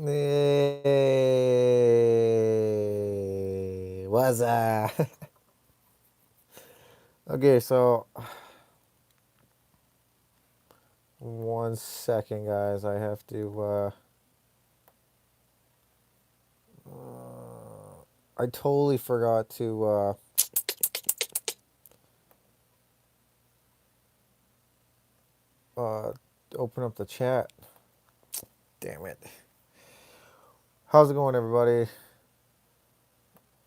Hey, what's up? Okay, so 1 second, guys. I have to. I totally forgot to uh, open up the chat. Damn it. How's it going, everybody?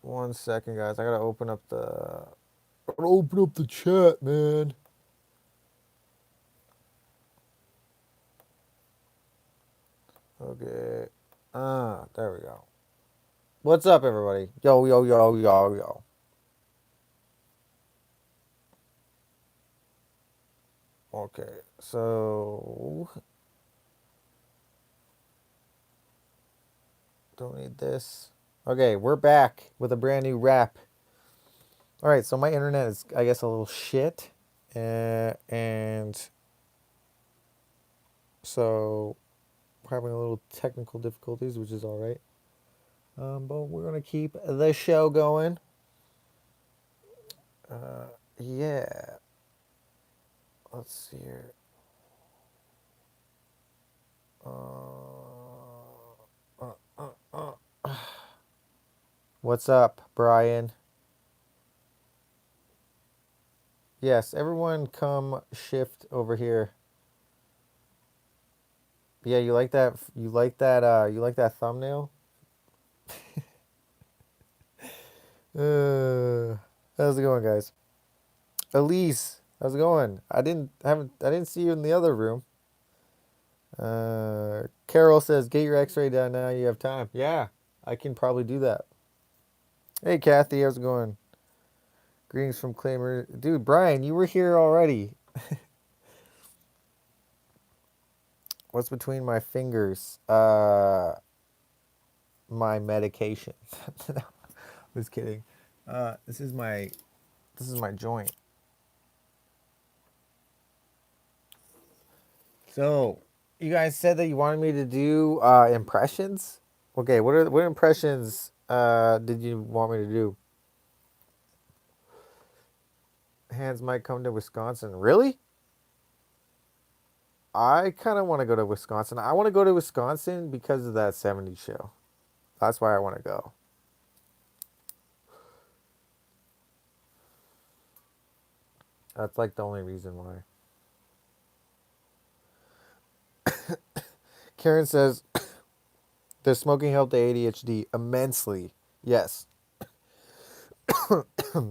1 second, guys. I gotta open up the. I gotta open up the chat, man. Okay. There we go. What's up, everybody? Yo, yo, yo, yo, yo. Okay, so don't need this. Okay, we're back with a brand new rap. All right, so my internet is, I guess, a little shit, and so we're having a little technical difficulties, which is all right. But we're gonna keep the show going. Yeah. Let's see here. What's up, Brian? Yes, everyone, come shift over here. Yeah, you like that? You like that? You like that thumbnail? How's it going, guys? Elise, how's it going? I didn't see you in the other room. Carol says, "Get your X-ray done now. You have time." Yeah, I can probably do that. Hey, Kathy, how's it going? Greetings from Claimer, dude. Brian, you were here already. What's between my fingers? My medication. No, just kidding. This is my joint. So, you guys said that you wanted me to do impressions. Okay, what impressions did you want me to do? Hans might come to Wisconsin. Really? I kind of want to go to Wisconsin. I want to go to Wisconsin because of that 70s show. That's why I want to go. That's like the only reason why. Karen says, "Does smoking help the ADHD?" Immensely. Yes.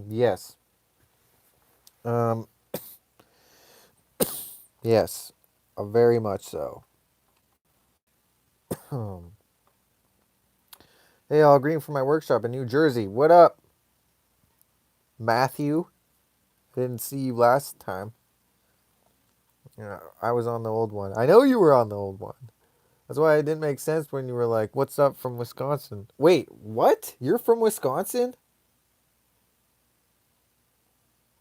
Yes. Um, yes. Very much so. Hey, all, green for my workshop in New Jersey. What up, Matthew? Didn't see you last time. Yeah, I was on the old one. I know you were on the old one. That's why it didn't make sense when you were like, "What's up from Wisconsin?" Wait, what? You're from Wisconsin?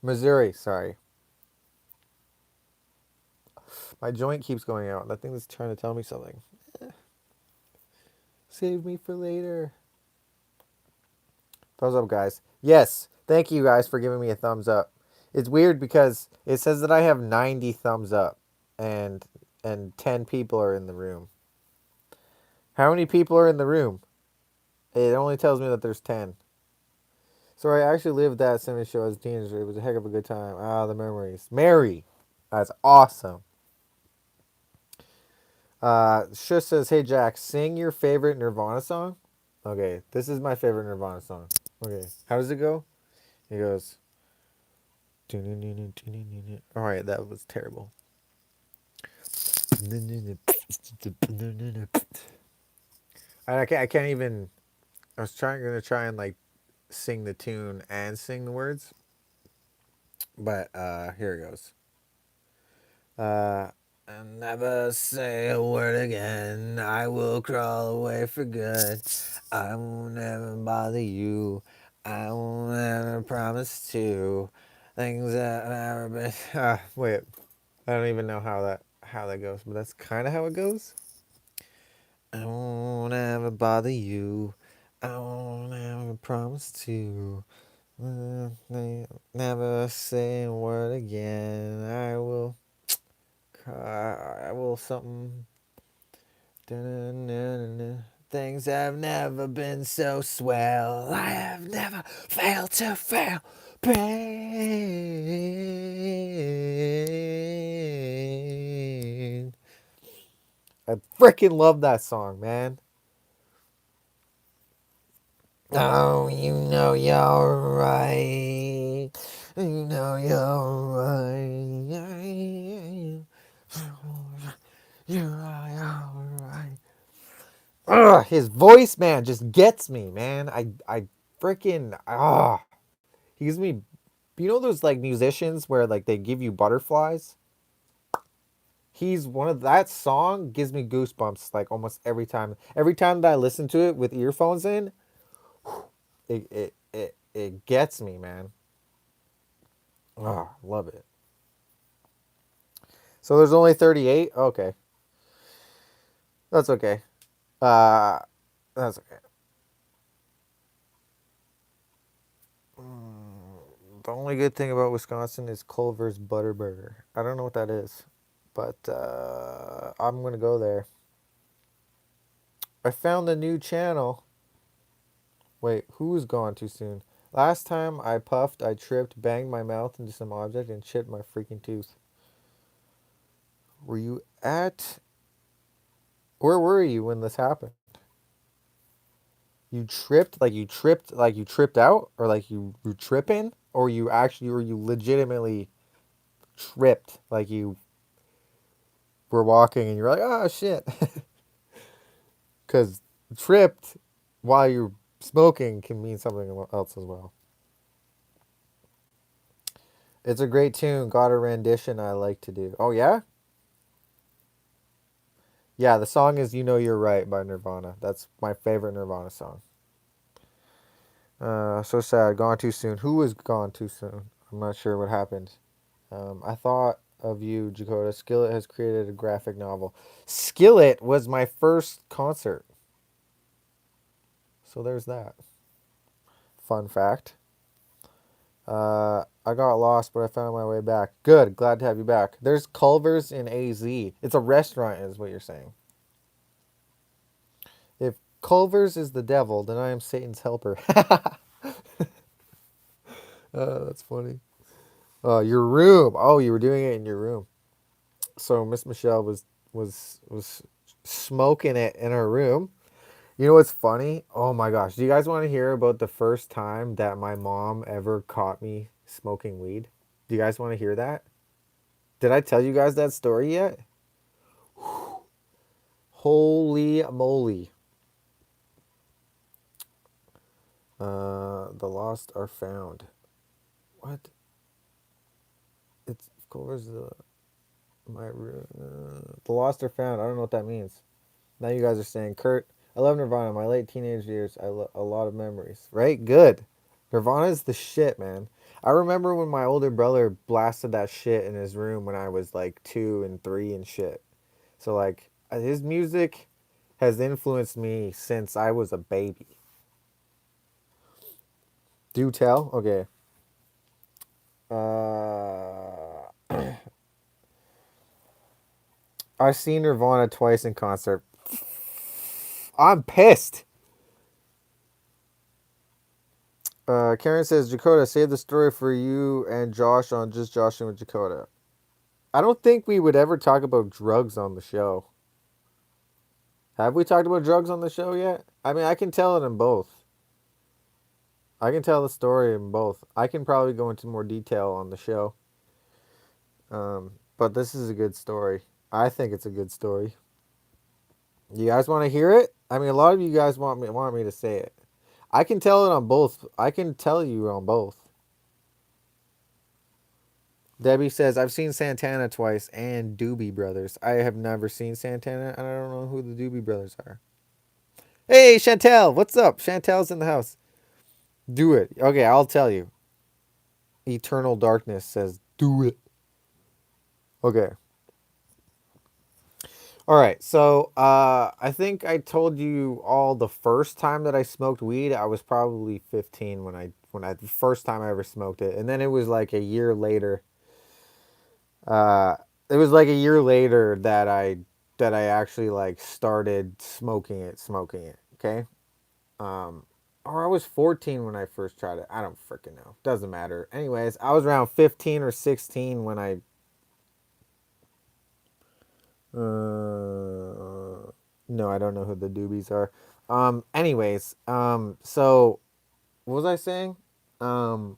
Missouri, sorry. My joint keeps going out. That thing is trying to tell me something. Save me for later. Thumbs up, guys. Yes, thank you guys for giving me a thumbs up. It's weird because it says that I have 90 thumbs up and 10 people are in the room. How many people are in the room? It only tells me that there's 10. So I actually lived that semi show as a teenager. It was a heck of a good time. Ah, the memories. Mary. That's awesome. Shush says, "Hey Jack, sing your favorite Nirvana song." Okay, this is my favorite Nirvana song. Okay, how does it go? It goes. All right, that was terrible. I can't even. I was gonna try and like sing the tune and sing the words, but here it goes. I'll never say a word again. I will crawl away for good. I won't ever bother you. I won't ever promise to. Things that have never been. Wait, I don't even know how that goes, but that's kind of how it goes. I won't never bother you. I won't ever promise to. Never say a word again. I will cry. I will something. Dun-dun-dun-dun-dun. Things have never been so swell. I have never failed to fail. Pain. I freaking love that song, man. Oh, you know you're right. You know you're right. You're right. Ugh, his voice, man, just gets me, man. I freaking he gives me. You know those like musicians where like they give you butterflies. He's one of that song gives me goosebumps like almost every time. Every time that I listen to it with earphones in, it gets me, man. Oh, love it. So there's only 38. Okay, that's okay. Uh, that's okay. The only good thing about Wisconsin is Culver's Butterburger. I don't know what that is, but I'm gonna go there. I found a new channel. Wait, who's gone too soon? Last time I puffed, I tripped, banged my mouth into some object, and chipped my freaking tooth. Were you at? Where were you when this happened? You tripped, like you tripped out, or like you were tripping, or you actually, or you legitimately tripped, like you were walking and you're like, oh shit, because tripped while you're smoking can mean something else as well. It's a great tune. Got a rendition I like to do. Oh yeah, yeah. The song is "You Know You're Right" by Nirvana. That's my favorite Nirvana song. So sad. Gone too soon. Who was gone too soon? I'm not sure what happened. I thought of you, Dakota. Skillet has created a graphic novel. Skillet was my first concert. So there's that. Fun fact. I got lost, but I found my way back. Good. Glad to have you back. There's Culver's in AZ. It's a restaurant, is what you're saying. If Culver's is the devil, then I am Satan's helper. That's funny. Your room. Oh, you were doing it in your room. So Miss Michelle was smoking it in her room. You know what's funny? Oh my gosh. Do you guys want to hear about the first time that my mom ever caught me smoking weed? Do you guys want to hear that? Did I tell you guys that story yet? Holy moly. The lost are found. What? It's covers my room. The lost are found. I don't know what that means. Now you guys are saying, Kurt, I love Nirvana. My late teenage years, a lot of memories. Right? Good. Nirvana is the shit, man. I remember when my older brother blasted that shit in his room when I was like 2 and 3 and shit. So like his music has influenced me since I was a baby. Do tell? Okay. I've seen Nirvana twice in concert. I'm pissed. Karen says, Dakota, save the story for you and Josh on Just Joshing with Dakota. I don't think we would ever talk about drugs on the show. Have we talked about drugs on the show yet? I mean, I can tell it in both. I can tell the story in both. I can probably go into more detail on the show. But this is a good story. I think it's a good story. You guys want to hear it? I mean, a lot of you guys want me to say it. I can tell it on both. I can tell you on both. Debbie says, I've seen Santana twice and Doobie Brothers. I have never seen Santana, and I don't know who the Doobie Brothers are. Hey, Chantel, what's up? Chantel's in the house. Do it. Okay, I'll tell you. Eternal Darkness says, do it. Okay. All right, so I think I told you all the first time that I smoked weed. I was probably 15 when I the first time I ever smoked it, and then it was like a year later. Uh, it was like a year later that I actually like started smoking it. Okay, um, or I was 14 when I first tried it. I don't freaking know. Doesn't matter. Anyways, I was around 15 or 16 when I no, I don't know who the doobies are. Anyways, so what was I saying? Um,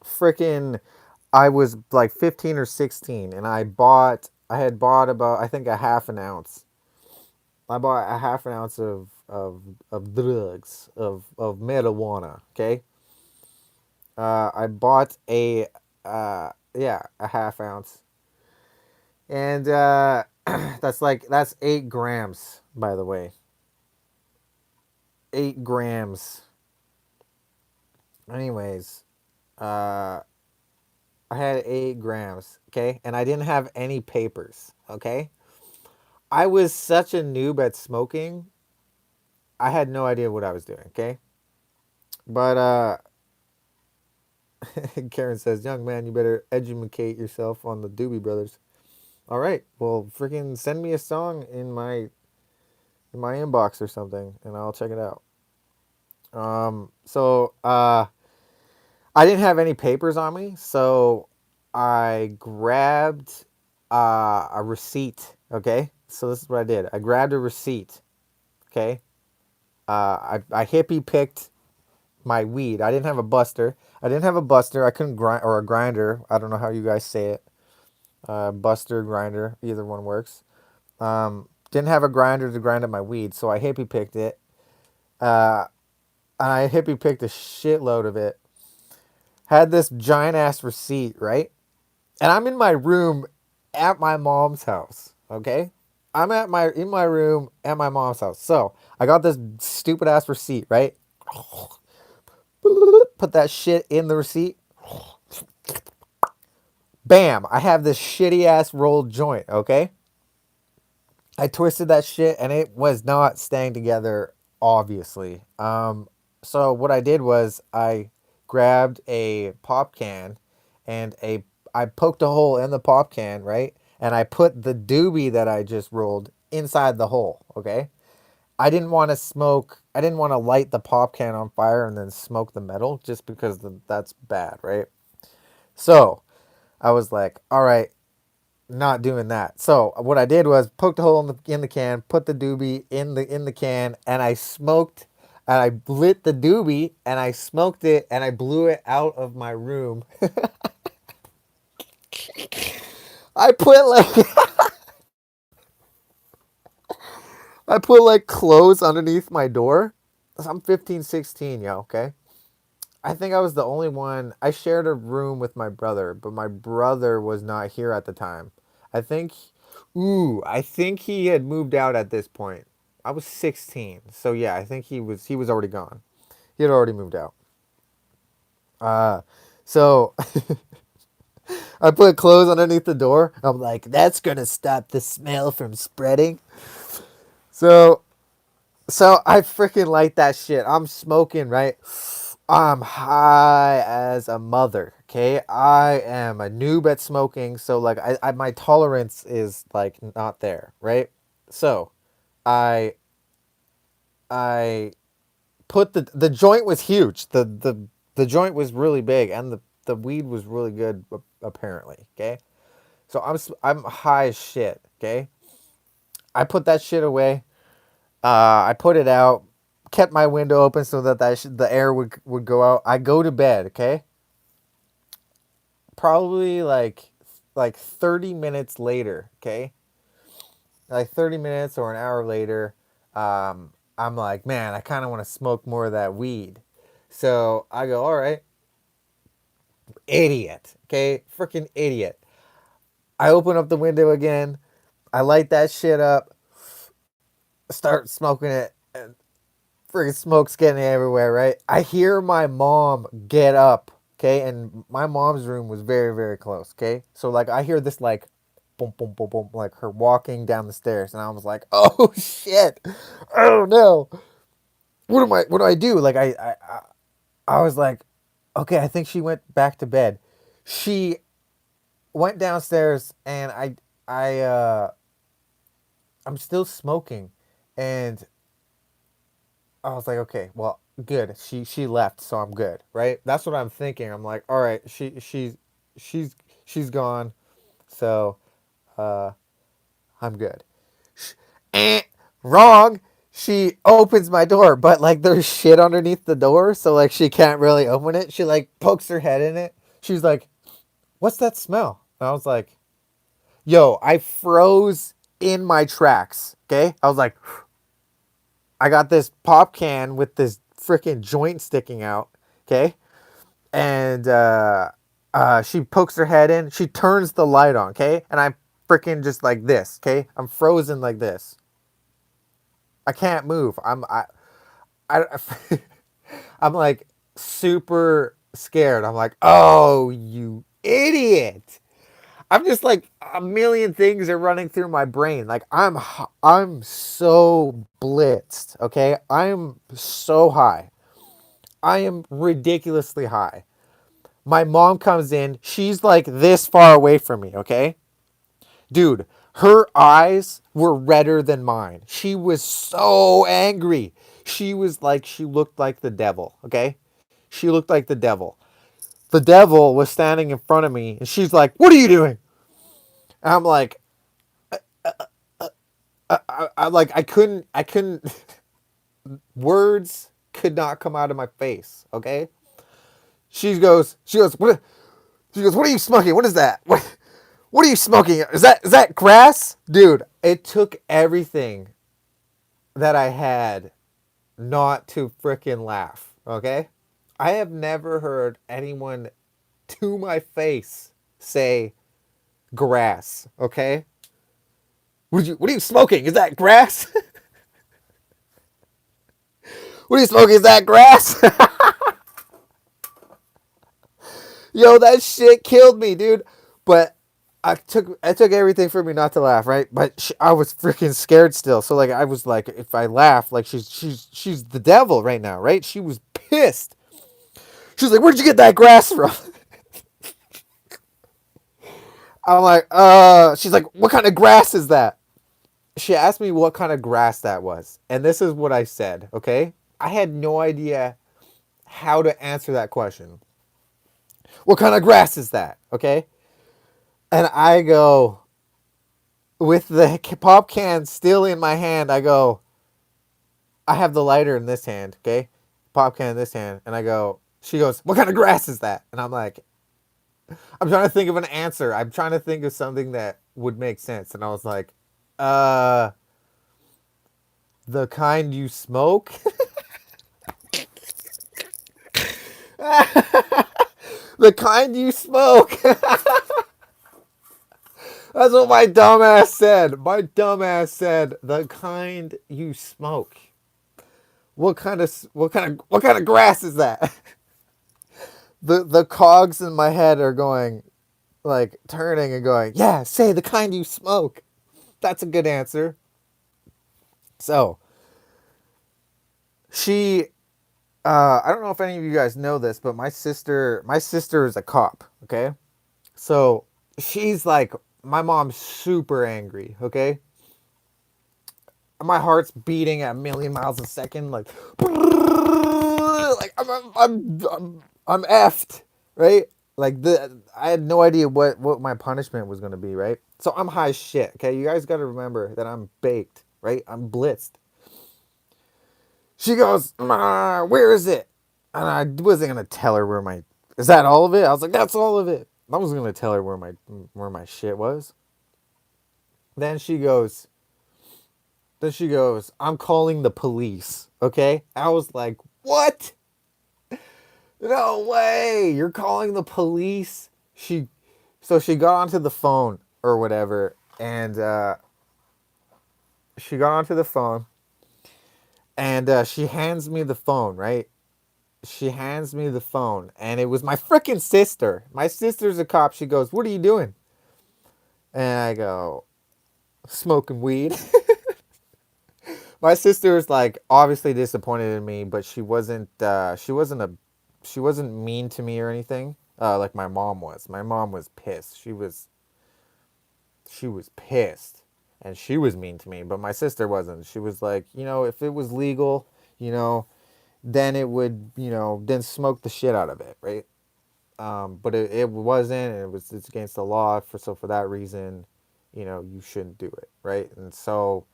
Freaking, I was like 15 or 16, and I had bought about, I think, a half an ounce. I bought a half an ounce of drugs, of marijuana, okay? I bought yeah, a half ounce. And, that's 8 grams, by the way. 8 grams. Anyways, uh, I had 8 grams, okay? And I didn't have any papers, okay? I was such a noob at smoking. I had no idea what I was doing, okay? But Karen says, "Young man, you better educate yourself on the Doobie Brothers." All right, well, freaking send me a song in my inbox or something, and I'll check it out. I didn't have any papers on me, so I grabbed a receipt. Okay, so this is what I did. I grabbed a receipt. Okay, I hippie picked my weed. I didn't have a buster. I didn't have a buster. I couldn't grind or a grinder. I don't know how you guys say it. Buster, grinder, either one works. Didn't have a grinder to grind up my weed, so I hippie picked it. Uh, and I hippie picked a shitload of it. Had this giant ass receipt, right? And I'm in my room at my mom's house. Okay, I'm in my room at my mom's house. So I got this stupid ass receipt, right? Put that shit in the receipt. Bam! I have this shitty ass rolled joint. Okay, I twisted that shit and it was not staying together. Obviously, so what I did was I grabbed a pop can and I poked a hole in the pop can, right? And I put the doobie that I just rolled inside the hole, okay? I didn't want to smoke, I didn't want to light the pop can on fire and then smoke the metal just because that's bad, right? So I was like, all right, not doing that. So what I did was poked a hole in the can, put the doobie in the can, and I smoked, and I lit the doobie, and I smoked it, and I blew it out of my room. I put like I put like clothes underneath my door. I'm 15, 16, yo, okay? I think I was the only one. I shared a room with my brother, but my brother was not here at the time. I think, I think he had moved out at this point. I was 16, so yeah, I think he was already gone. He had already moved out. Uh, so I put clothes underneath the door. I'm like, that's gonna stop the smell from spreading. So So I freaking like that shit. I'm smoking, right? I'm high as a mother. Okay, I am a noob at smoking, so like I my tolerance is like not there, right? So I I put the joint was huge. The joint was really big, and the weed was really good apparently. Okay, so I'm high as shit. Okay, I put that shit away. I put it out, kept my window open so that the air would go out. I go to bed, okay? Probably like 30 minutes later, okay? Like 30 minutes or an hour later, I'm like, man, I kind of want to smoke more of that weed. So I go, all right, idiot, okay? Freaking idiot. I open up the window again. I light that shit up, start smoking it. Freaking smoke's getting everywhere, right? I hear my mom get up, okay? And my mom's room was very, very close, okay? So, like, I hear this, like, boom, boom, boom, boom, like her walking down the stairs, and I was like, oh shit, oh no, what do I do? Like I was like, okay, I think she went back to bed. She went downstairs, and I'm still smoking, and I was like, okay, well, good. She left, so I'm good, right? That's what I'm thinking. I'm like, all right, she's she's gone, so uh, I'm good. Eh, wrong. She opens my door, but like there's shit underneath the door, so like she can't really open it. She like pokes her head in it. She's like, "What's that smell?" And I was like, "Yo, I froze in my tracks." Okay, I was like, I got this pop can with this freaking joint sticking out. Okay, and she pokes her head in. She turns the light on. Okay, and I freaking just like this. Okay, I'm frozen like this. I can't move. I I'm like super scared. I'm like, oh, you idiot. I'm just like a million things are running through my brain. Like I'm so blitzed, okay? I'm so high. I am ridiculously high. My mom comes in. She's like this far away from me, okay? Dude, her eyes were redder than mine. She was so angry. She looked like the devil, okay? She looked like the devil. The devil was standing in front of me, and she's like, "What are you doing?" And I'm like, I couldn't, words could not come out of my face, okay? What? She goes, "What are you smoking? What is that? What are you smoking? Is that grass?" Dude, it took everything that I had not to frickin' laugh, okay? I have never heard anyone to my face say grass, okay? What are you smoking? Is that grass? What are you smoking? Is that grass? Yo, that shit killed me, dude. But I took everything for me not to laugh, right? But I was freaking scared still. So like I was like, if I laugh, like she's the devil right now, right? She was pissed. She was like, "Where'd you get that grass from?" I'm like, She's like, "What kind of grass is that?" She asked me what kind of grass that was, and this is what I said. Okay, I had no idea how to answer that question. What kind of grass is that? Okay, and I go, with the pop can still in my hand, I go, I have the lighter in this hand, okay? Pop can in this hand. And I go, she goes, "What kind of grass is that?" And I'm like, I'm trying to think of an answer. I'm trying to think of something that would make sense. And I was like, uh, the kind you smoke? The kind you smoke. That's what my dumbass said. My dumbass said, the kind you smoke. What kind of grass is that? The cogs in my head are going, like turning and going, yeah, say the kind you smoke. That's a good answer. So she I don't know if any of you guys know this, but my sister is a cop, okay? So she's like, my mom's super angry, okay? My heart's beating at a million miles a second, like I'm effed, right? Like I had no idea what my punishment was gonna be, right? So I'm high as shit. Okay, you guys got to remember that I'm baked, right? I'm blitzed. She goes, "Where is it?" And I wasn't gonna tell her where my. Is that all of it? I was like, "That's all of it." I wasn't gonna tell her where my shit was. Then she goes. Then she goes, "I'm calling the police." Okay, I was like, "What? No way! You're calling the police?" So she got onto the phone or whatever, and she got onto the phone, and she hands me the phone, right? She hands me the phone, and it was my freaking sister. My sister's a cop. She goes, "What are you doing?" And I go, smoking weed. My sister was like obviously disappointed in me, but she wasn't mean to me or anything. Like my mom was. My mom was pissed. She was pissed, and she was mean to me. But my sister wasn't. She was like, if it was legal, you know, then it would, then smoke the shit out of it, right? But it wasn't, and it's against the law. For that reason, you shouldn't do it, right? And so,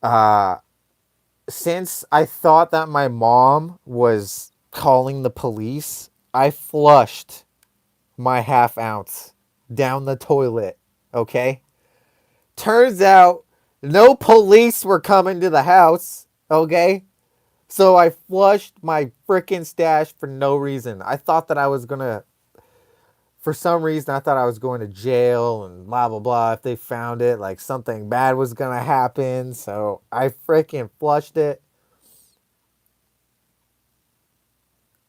uh, since I thought that my mom was calling the police, I flushed my half ounce down the toilet. Okay? Turns out no police were coming to the house. Okay? So I flushed my freaking stash for no reason. I thought that I was gonna, for some reason, I thought I was going to jail and blah, blah, blah. If they found it, like something bad was gonna happen. So I freaking flushed it.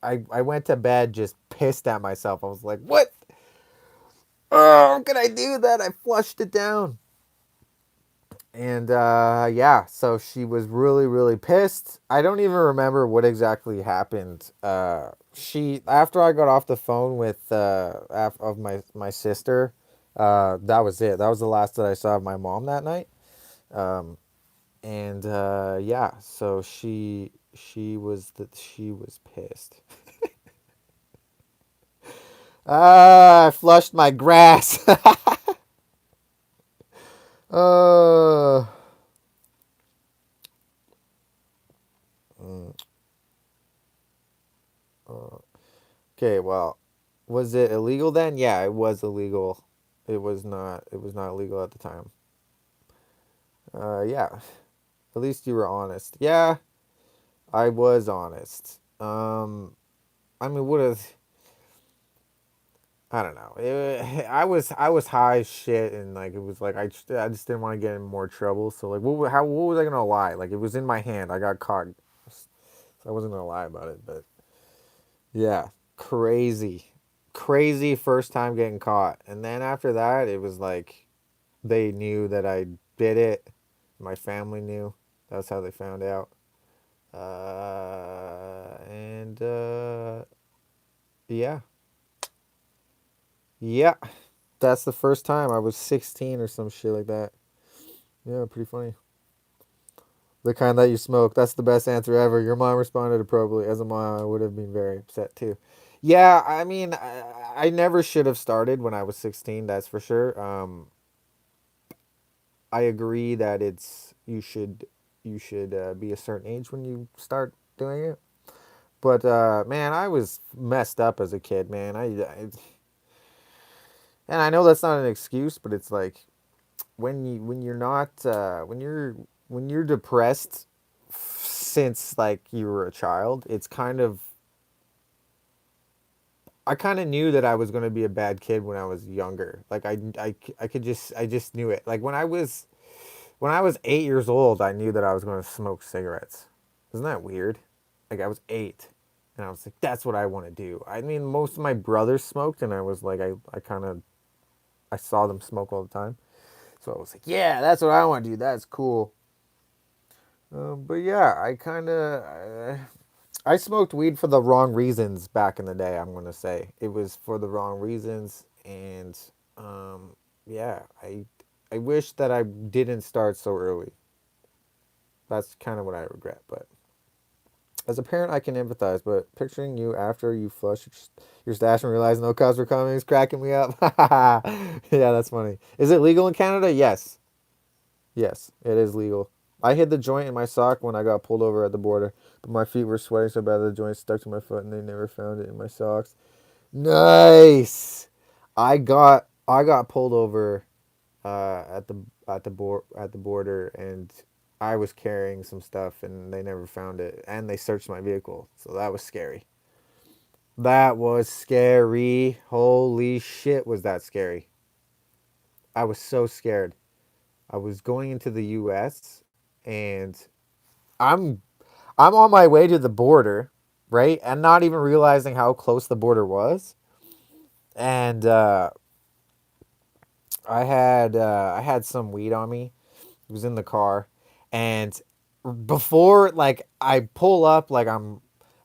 I went to bed just pissed at myself. I was like, what? Oh, how could I do that? I flushed it down. And yeah, so she was really, really pissed. I don't even remember what exactly happened. After I got off the phone with of my sister, that was it. That was the last that I saw of my mom that night. Um, and yeah, so she was pissed. I flushed my grass. uh, mm, uh, okay, well, was it illegal then? Yeah, it was illegal. It was not. It was not legal at the time. Yeah. At least you were honest. Yeah, I was honest. I mean, would have. I don't know. I was high as shit, and like it was like I just didn't want to get in more trouble. So like, what was I gonna lie? Like it was in my hand. I got caught, so I wasn't gonna lie about it. But yeah, crazy first time getting caught, and then after that, it was like they knew that I did it. My family knew. That's how they found out. And yeah, yeah. That's the first time. I was 16 or some shit like that. Yeah, pretty funny. The kind that you smoke. That's the best answer ever. Your mom responded appropriately. As a mom, I would have been very upset too. Yeah, I mean, I never should have started when I was 16. That's for sure. I agree that you should be a certain age when you start doing it. But man, I was messed up as a kid, man. And I know that's not an excuse, but it's like when you're not when you're depressed since like you were a child, it's kind of I kind of knew that I was going to be a bad kid when I was younger. Like I just knew it. Like when I was 8 years old, I knew that I was going to smoke cigarettes. Isn't that weird? Like I was 8, and I was like, that's what I want to do. I mean, most of my brothers smoked, and I was like, I kind of I saw them smoke all the time. So I was like, yeah, that's what I want to do. That's cool. But yeah, I smoked weed for the wrong reasons back in the day. I'm gonna say it was for the wrong reasons, and yeah, I wish that I didn't start so early. That's kind of what I regret. But as a parent, I can empathize. But picturing you after you flush your stash and realize no cops were coming is cracking me up. Yeah, that's funny. Is it legal in Canada? Yes. Yes, it is legal. I hid the joint in my sock when I got pulled over at the border, but my feet were sweating so bad the joint stuck to my foot and they never found it in my socks. Nice. I got pulled over at the border and I was carrying some stuff and they never found it and they searched my vehicle. So that was scary. That was scary. Holy shit, was that scary. I was so scared. I was going into the US and I'm I'm on my way to the border, right? And not even realizing how close the border was. And I had some weed on me. It was in the car, and before like I pull up, I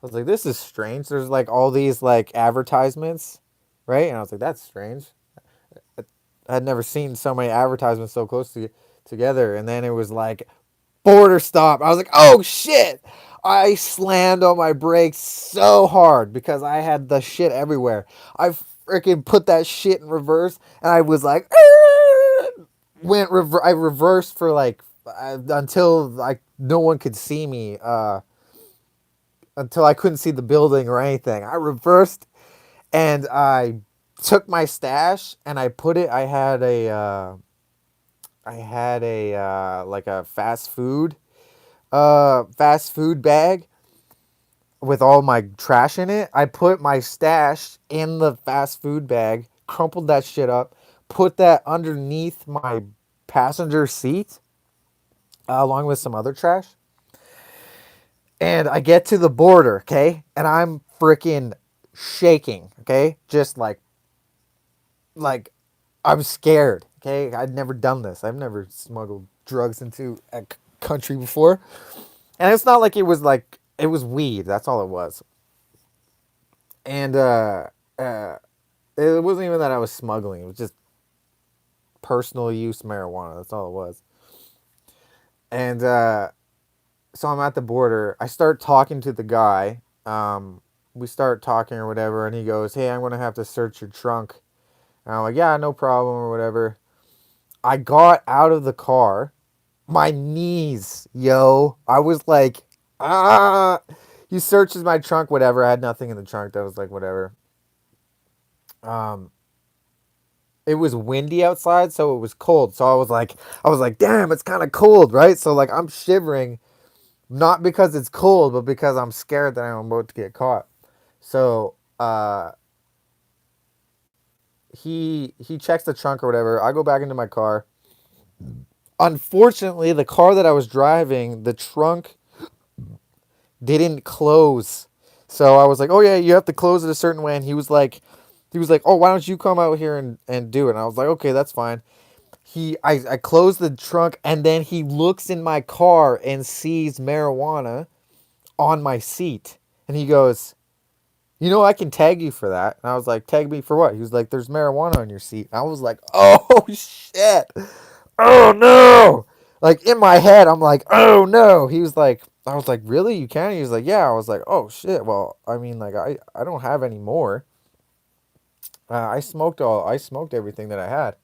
was like, this is strange. There's like all these like advertisements, right? And I was like, that's strange. I had never seen so many advertisements so close together. And then it was like border stop. I was like, oh shit. I slammed on my brakes so hard because I had the shit everywhere. I freaking put that shit in reverse and I was like, I reversed for like until like no one could see me, until I couldn't see the building or anything. I reversed and I took my stash and I put it. I had a like a fast food bag with all my trash in it. I put my stash in the fast food bag, crumpled that shit up, put that underneath my passenger seat, along with some other trash. And I get to the border, okay? And I'm freaking shaking, okay? Just like I'm scared, okay? I'd never done this. I've never smuggled drugs into a country before. And it's not like it was weed. That's all it was. And uh it wasn't even that I was smuggling. It was just personal use marijuana. That's all it was. And so I'm at the border. I start talking to the guy. We start talking or whatever, and he goes, "Hey, I'm gonna have to search your trunk." And I'm like, "Yeah, no problem," or whatever. I got out of the car. My knees, yo. I was like, ah. He searches my trunk, whatever. I had nothing in the trunk. That was like, whatever. Um, it was windy outside, so it was cold. So I was like, damn, it's kind of cold, right? So like, I'm shivering, not because it's cold, but because I'm scared that I'm about to get caught. So he checks the trunk or whatever. I go back into my car. Unfortunately, the car that I was driving, the trunk didn't close. So I was like, "Oh yeah, you have to close it a certain way." And he was like, "Oh, why don't you come out here and do it?" And I was like, "Okay, that's fine." I closed the trunk and then he looks in my car and sees marijuana on my seat. And he goes, "You know, I can tag you for that." And I was like, "Tag me for what?" He was like, "There's marijuana on your seat." And I was like, "Oh shit. Oh no." Like in my head, I'm like, "Oh no." He was like, I was like, "Really? You can?" He was like, "Yeah." I was like, "Oh shit. Well, I mean, like I don't have any more. I smoked everything that I had."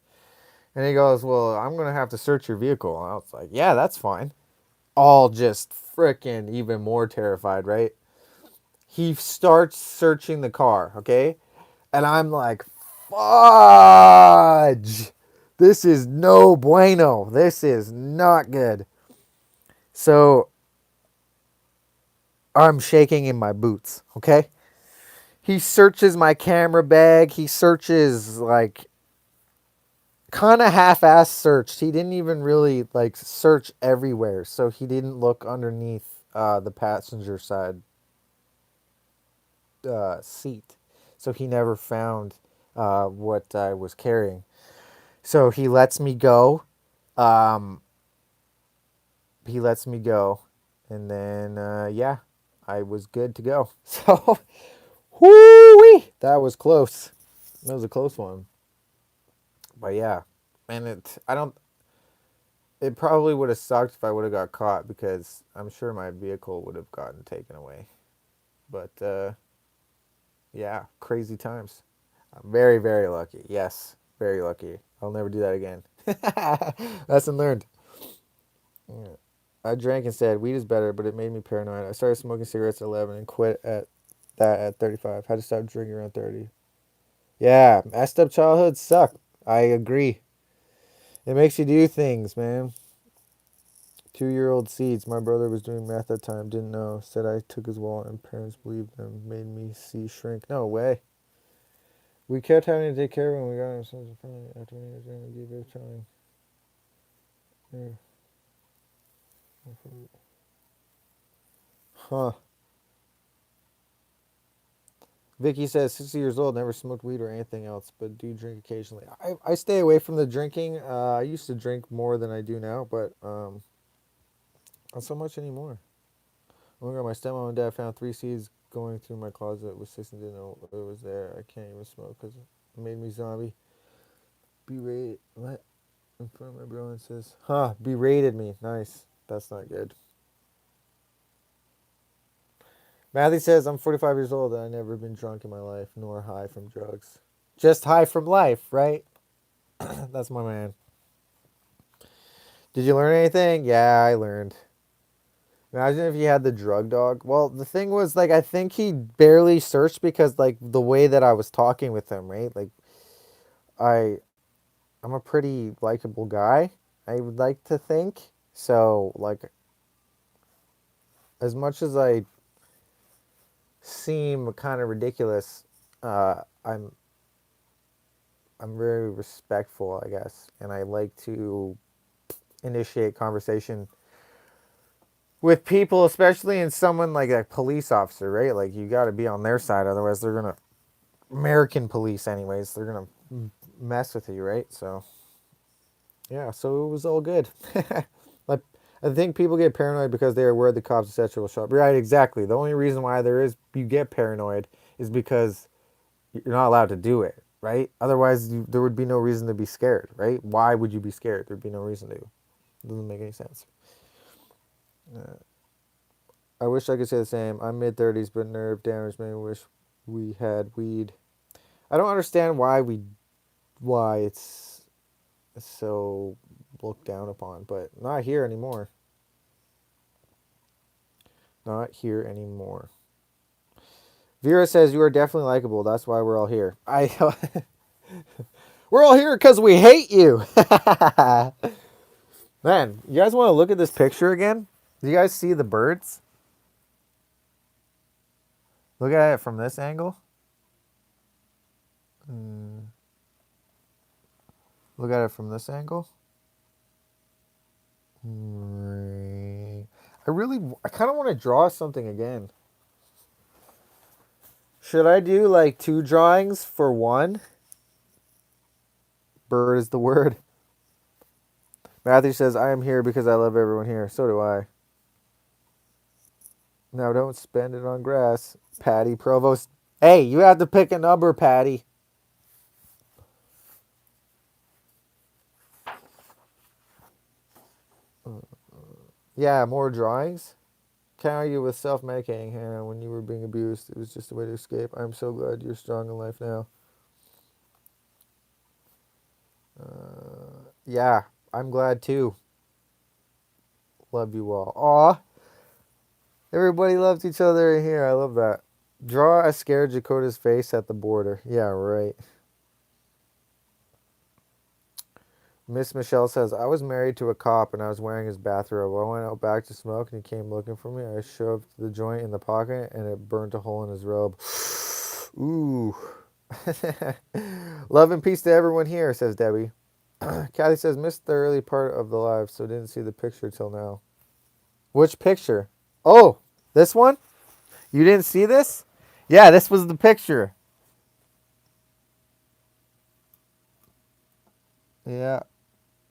And he goes, "Well, I'm going to have to search your vehicle." And I was like, "Yeah, that's fine." All just freaking even more terrified, right? He starts searching the car, okay? And I'm like, fudge. This is no bueno. This is not good. So I'm shaking in my boots, okay? He searches my camera bag. He searches like kind of half-ass searched. He didn't even really like search everywhere. So he didn't look underneath the passenger side seat. So he never found what I was carrying. So he lets me go. Um, he lets me go, and then yeah, I was good to go. So, whoo that was close. That was a close one. But yeah, and I don't. It probably would have sucked if I would have got caught because I'm sure my vehicle would have gotten taken away. But yeah, crazy times. I'm very very lucky. Yes, very lucky. I'll never do that again. Lesson learned. Yeah. I drank and said weed is better, but it made me paranoid. I started smoking cigarettes at 11 and quit at 35. Had to stop drinking around 30. Yeah, messed up childhood suck. I agree. It makes you do things, man. 2-year-old seeds. My brother was doing math at the time. Didn't know. Said I took his wallet and parents believed them. Made me see shrink. No way. We kept having to take care of him. We got ourselves a family after many years and gave it a trying. Yeah. Huh. Vicky says 60 years old, never smoked weed or anything else, but do drink occasionally. I stay away from the drinking. I used to drink more than I do now, but not so much anymore. Oh my god, my stepmom and dad found 3 seeds going through my closet with 6 and didn't know it was there. I can't even smoke because it made me zombie. Berated. What? In front of my bro and says, huh, berated me. Nice. That's not good. Matthew says, I'm 45 years old and I've never been drunk in my life, nor high from drugs. Just high from life, right? That's my man. Did you learn anything? Yeah, I learned. Imagine if you had the drug dog. Well, the thing was, like, I think he barely searched because, like, the way that I was talking with him, right? Like, I, I'm a pretty likable guy. I would like to think. So, like, as much as I seem kind of ridiculous, uh, I'm I'm very respectful, I guess, and I like to initiate conversation with people, especially in someone like a police officer, right? Like you got to be on their side, otherwise they're gonna American police, anyways. They're gonna mess with you, right? So yeah, so it was all good. Like I think people get paranoid because they are aware the cops etc. will show up. Right, exactly. The only reason why you get paranoid is because you're not allowed to do it, right? Otherwise, there would be no reason to be scared, right? Why would you be scared? There'd be no reason to. It doesn't make any sense. Uh, I wish I could say the same. I'm mid-30s, but nerve damage made me wish we had weed. I don't understand why it's so looked down upon, but not here anymore. Not here anymore. Vera says you are definitely likable. That's why we're all here. We're all here because we hate you. Man, you guys want to look at this picture again? Do you guys see the birds? Look at it from this angle. Mm, look at it from this angle. I kind of want to draw something again. Should I do like 2 drawings for one? Bird is the word. Matthew says, I am here because I love everyone here. So do I. Now don't spend it on grass. Patty Provost. Hey, you have to pick a number, Patty. Yeah, more drawings. Can't argue with self-medicating, Hannah. When you were being abused, it was just a way to escape. I'm so glad you're strong in life now. Yeah, I'm glad too. Love you all. Aw, everybody loves each other in here. I love that. Draw a scared Jakota's face at the border. Yeah, right. Miss Michelle says, I was married to a cop and I was wearing his bathrobe. I went out back to smoke and he came looking for me. I shoved the joint in the pocket and it burnt a hole in his robe. Ooh. Love and peace to everyone here, says Debbie. Kathy says, missed the early part of the live, so didn't see the picture till now. Which picture? Oh, this one? You didn't see this? Yeah, this was the picture. Yeah,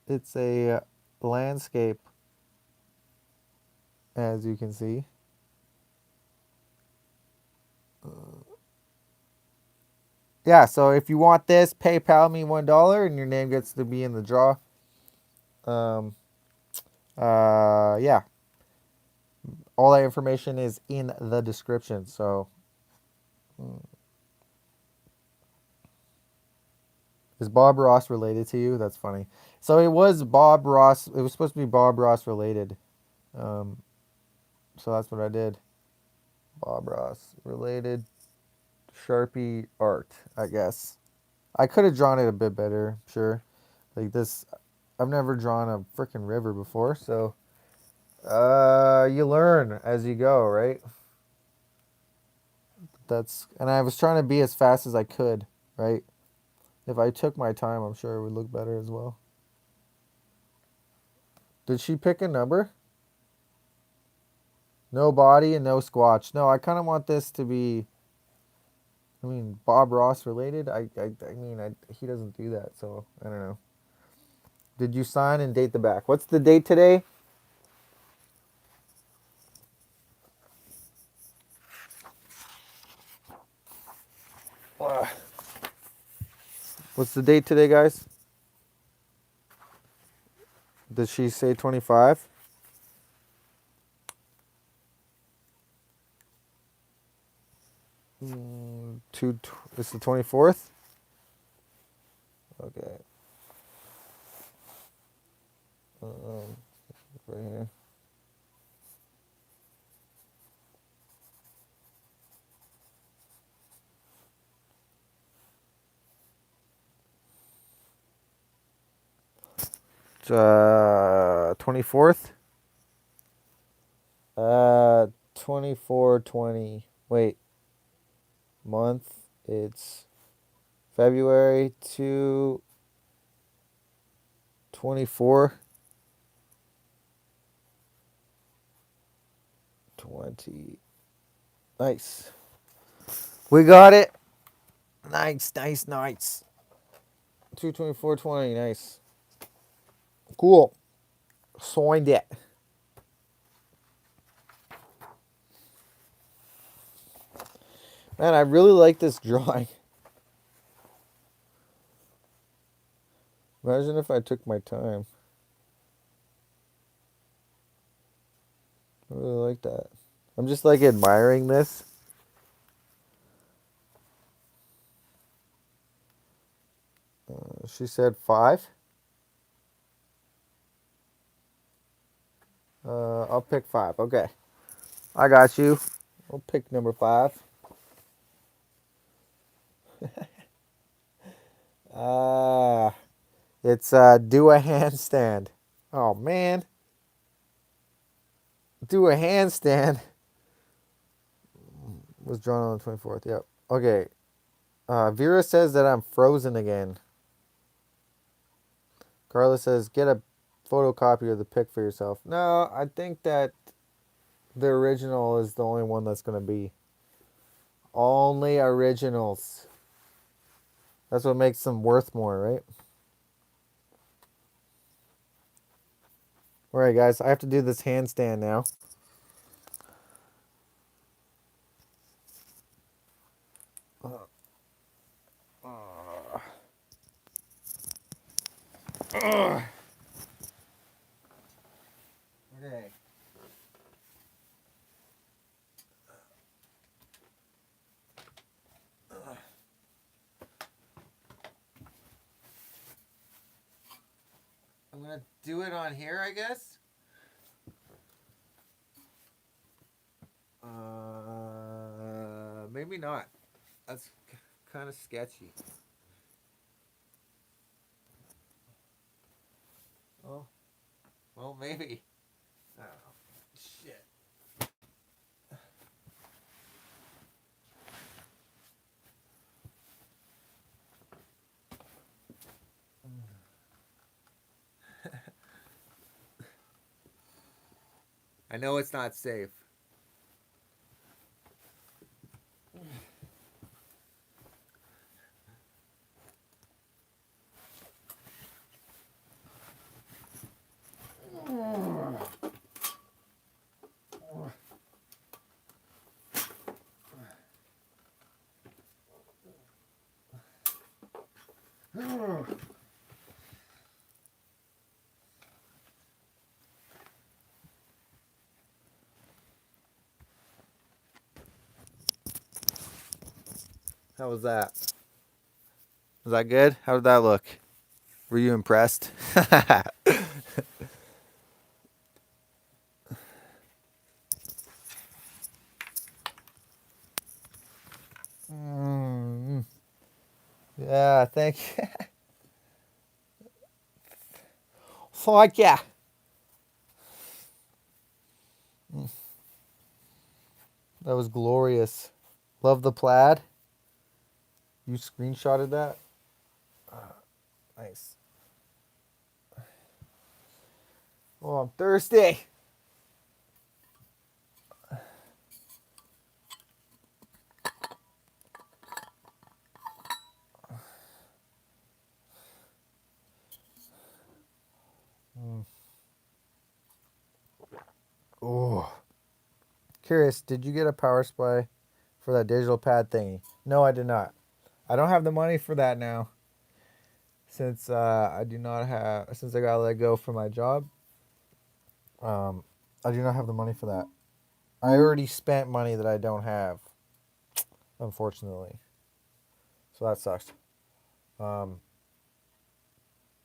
it's a landscape, as you can see. Yeah, so if you want this, PayPal me $1 and your name gets to be in the draw. Um, yeah, all that information is in the description. So, is Bob Ross related to you? That's funny. So it was Bob Ross. It was supposed to be Bob Ross related. Um, so that's what I did. Bob Ross related Sharpie art, I guess. I could have drawn it a bit better, sure. Like this, I've never drawn a freaking river before, so you learn as you go, right? And I was trying to be as fast as I could, right? If I took my time, I'm sure it would look better as well. Did she pick a number? No body and no squatch. No, I kind of want this to be I mean, Bob Ross related? I mean, he doesn't do that, so I don't know. Did you sign and date the back? What's the date today? What's the date today, guys? Did she say 25? It's the 24th? Okay. Right here. It's 24th? 24/20. Wait. Month. It's February 24. 20. Nice. We got it. Nice. 2/24/20. Nice. Cool. Signed it. Man, I really like this drawing. Imagine if I took my time. I really like that. I'm just like admiring this. She said 5. I'll pick 5. Okay. I got you. I'll pick number 5. It's do a handstand. Oh man. Do a handstand. Was drawn on the 24th. Yep. Okay. Vera says that I'm frozen again. Carla says get a photocopy of the pic for yourself. No, I think that the original is the only one that's going to be. Only originals. That's what makes them worth more, right? All right, guys. I have to do this handstand now. Okay. I'm going to do it on here, I guess. Maybe not. That's kind of sketchy. Oh, well, maybe. I don't know. Shit. I know it's not safe. How was that? Was that good? How did that look? Were you impressed? Yeah, thank you. Fuck yeah. That was glorious. Love the plaid. You screenshotted that? Nice. Oh, I'm thirsty. Curious, did you get a power supply for that digital pad thingy? No, I did not. I don't have the money for that now. Since I do not have, since I got let go from my job, um, I do not have the money for that. I already spent money that I don't have, unfortunately. So that sucks. Um,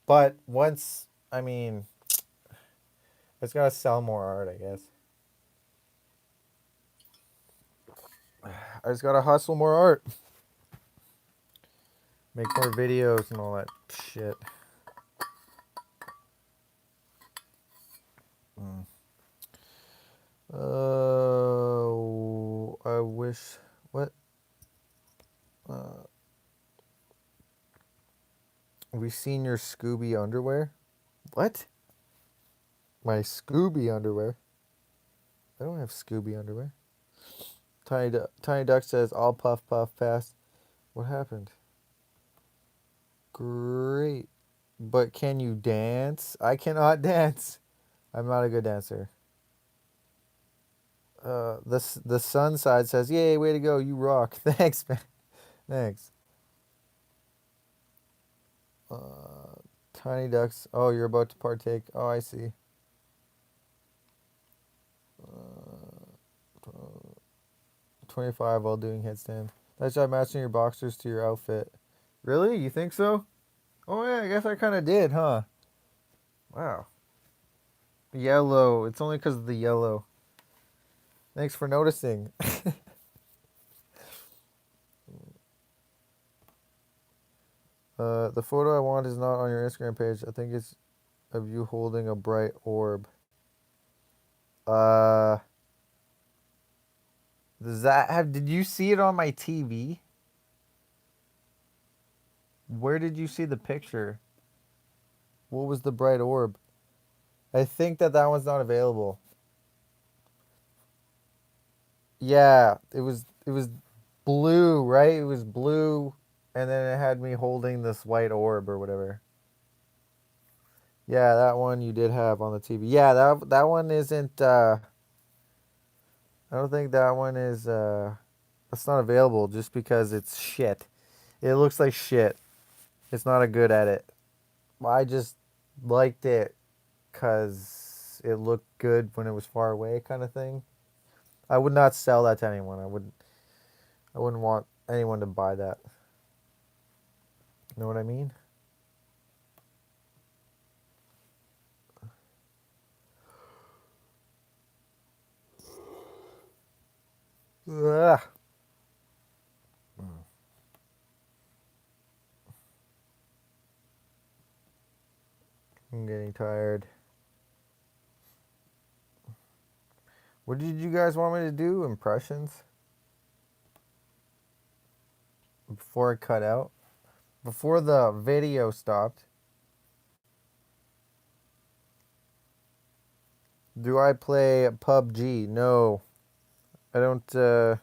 but once, I mean, it's gotta sell more art, I guess. I just gotta hustle more art, make more videos and all that shit. Mm. I wish. What? Uh, we seen your Scooby underwear? What? My Scooby underwear? I don't have Scooby underwear. Tiny Duck says, all puff puff pass. What happened? Great. But can you dance? I cannot dance. I'm not a good dancer. The sun side says, yay, way to go, you rock. Thanks, man. Thanks. Uh, Tiny Ducks. Oh, you're about to partake. Oh, I see. Uh, 25 while doing headstand. Nice job matching your boxers to your outfit. Really? You think so? Oh, yeah, I guess I kind of did, huh? Wow. Yellow. It's only because of the yellow. Thanks for noticing. The photo I want is not on your Instagram page. I think it's of you holding a bright orb. Uh, does that have? Did you see it on my TV? Where did you see the picture? What was the bright orb? I think that one's not available. Yeah, it was blue, right? It was blue, and then it had me holding this white orb or whatever. Yeah, that one you did have on the TV. Yeah, that one isn't. I don't think that one is. It's not available just because it's shit. It looks like shit. It's not a good edit. I just liked it because it looked good when it was far away, kind of thing. I would not sell that to anyone. I wouldn't want anyone to buy that. You know what I mean? Ugh. I'm getting tired. What did you guys want me to do? Impressions? Before it cut out? Before the video stopped? Do I play PUBG? No. I don't I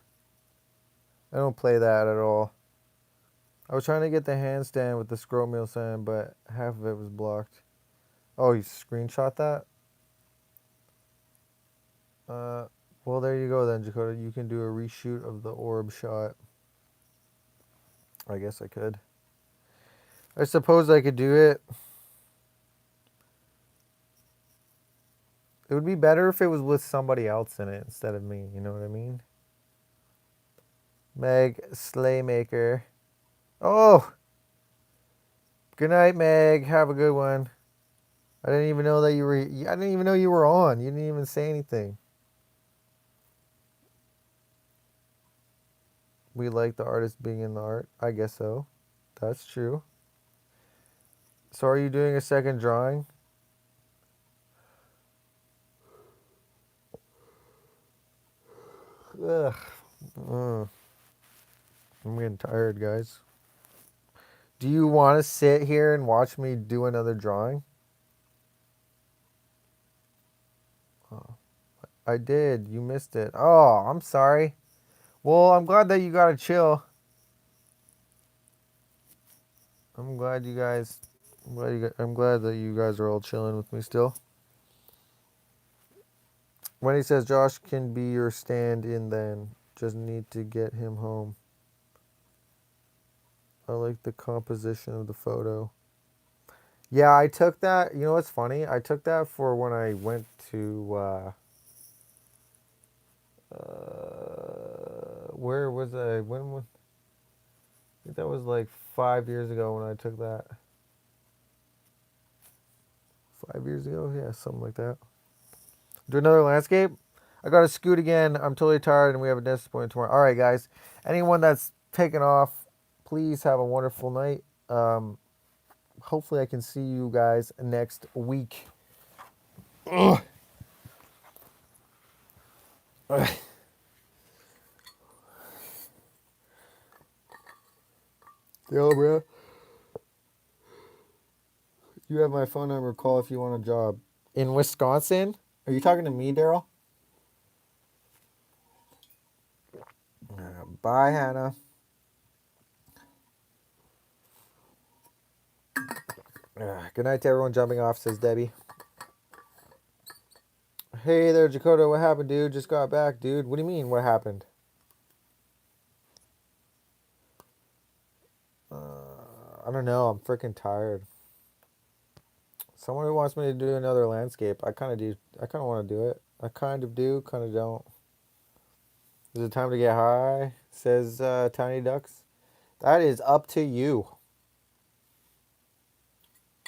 don't play that at all. I was trying to get the handstand with the scroll meal stand, but half of it was blocked. Oh, you screenshot that? Uh, well, there you go then, Dakota. You can do a reshoot of the orb shot. I guess I could. I suppose I could do it. It would be better if it was with somebody else in it instead of me. You know what I mean? Meg Slaymaker. Oh, good night, Meg. Have a good one. I didn't even know that you were. I didn't even know you were on. You didn't even say anything. We like the artist being in the art. I guess so. That's true. So, are you doing a second drawing? Ugh. Mm, I'm getting tired, guys. Do you want to sit here and watch me do another drawing? Oh, I did. You missed it. Oh, I'm sorry. Well, I'm glad that you got to chill. I'm glad you guys. I'm glad that you guys are all chilling with me still. When he says Josh can be your stand-in, then just need to get him home. I like the composition of the photo. Yeah, I took that. You know what's funny? I took that for when I went to where was I? When was? I think that was like 5 years ago when I took that. 5 years ago, yeah, something like that. Do another landscape. I got to scoot again. I'm totally tired, and we have a dentist appointment tomorrow. All right, guys. Anyone that's taken off, please have a wonderful night. Hopefully, I can see you guys next week. Ugh. Yo, bro. You have my phone number. Call if you want a job. In Wisconsin? Are you talking to me, Daryl? Bye, Hannah. Good night to everyone jumping off, says Debbie. Hey there, Dakota. What happened, dude? Just got back, dude. What do you mean, what happened? I don't know. I'm freaking tired. Someone who wants me to do another landscape. I kind of do. I kind of want to do it. I kind of do, kind of don't. Is it time to get high? Says Tiny Ducks. That is up to you.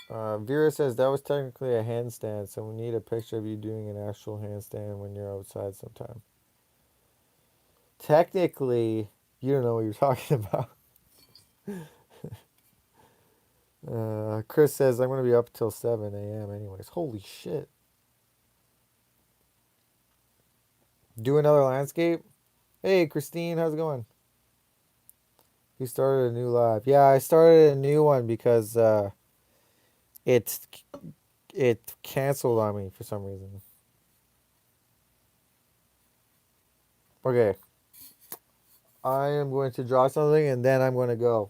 Vera says that was technically a handstand, so we need a picture of you doing an actual handstand when you're outside sometime. Technically, you don't know what you're talking about. Chris says I'm going to be up till 7 a.m. anyways. Holy shit. Do another landscape? Hey, Christine, how's it going? You started a new live. Yeah, I started a new one because it it canceled on me for some reason. Okay. I am going to draw something and then I'm going to go.